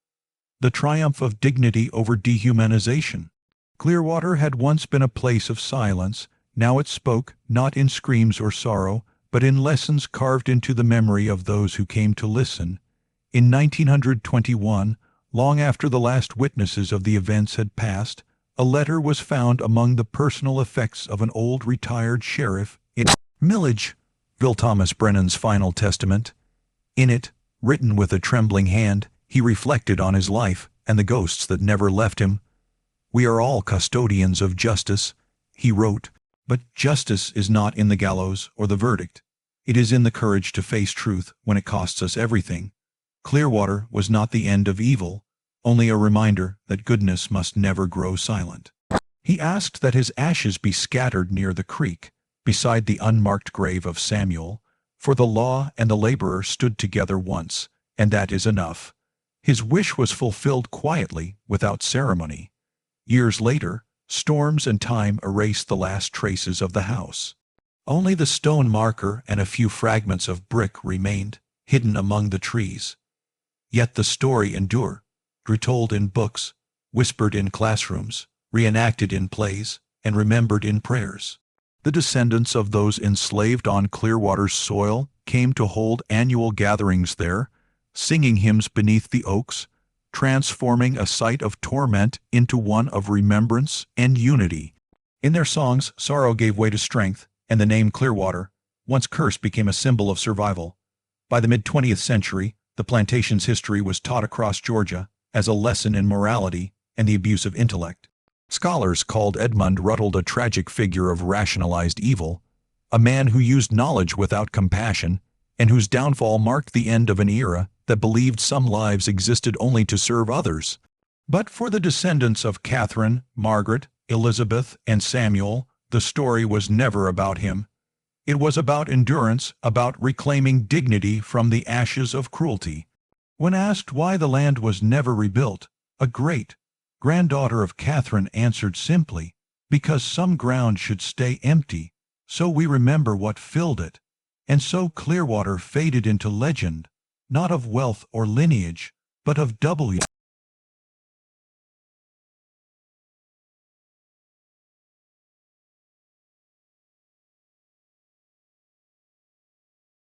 the triumph of dignity over dehumanization. Clearwater had once been a place of silence. Now it spoke, not in screams or sorrow, but in lessons carved into the memory of those who came to listen. In 1921, long after the last witnesses of the events had passed, a letter was found among the personal effects of an old retired sheriff in Millage, Thomas Brennan's final testament. In it, written with a trembling hand, he reflected on his life and the ghosts that never left him. "We are all custodians of justice," he wrote, "but justice is not in the gallows or the verdict. It is in the courage to face truth when it costs us everything." Clearwater was not the end of evil, only a reminder that goodness must never grow silent. He asked that his ashes be scattered near the creek, beside the unmarked grave of Samuel, for the law and the laborer stood together once, and that is enough. His wish was fulfilled quietly, without ceremony. Years later, storms and time erased the last traces of the house. Only the stone marker and a few fragments of brick remained, hidden among the trees. Yet the story endured, retold in books, whispered in classrooms, reenacted in plays, and remembered in prayers. The descendants of those enslaved on Clearwater's soil came to hold annual gatherings there, singing hymns beneath the oaks, transforming a site of torment into one of remembrance and unity. In their songs, sorrow gave way to strength, and the name Clearwater, once cursed, became a symbol of survival. By the mid-20th century, the plantation's history was taught across Georgia as a lesson in morality and the abuse of intellect. Scholars called Edmund Ruttles a tragic figure of rationalized evil, a man who used knowledge without compassion, and whose downfall marked the end of an era that believed some lives existed only to serve others. But for the descendants of Catherine, Margaret, Elizabeth, and Samuel, the story was never about him. It was about endurance, about reclaiming dignity from the ashes of cruelty. When asked why the land was never rebuilt, a great-granddaughter of Catherine answered simply, "Because some ground should stay empty, so we remember what filled it." And so Clearwater faded into legend, not of wealth or lineage, but of W.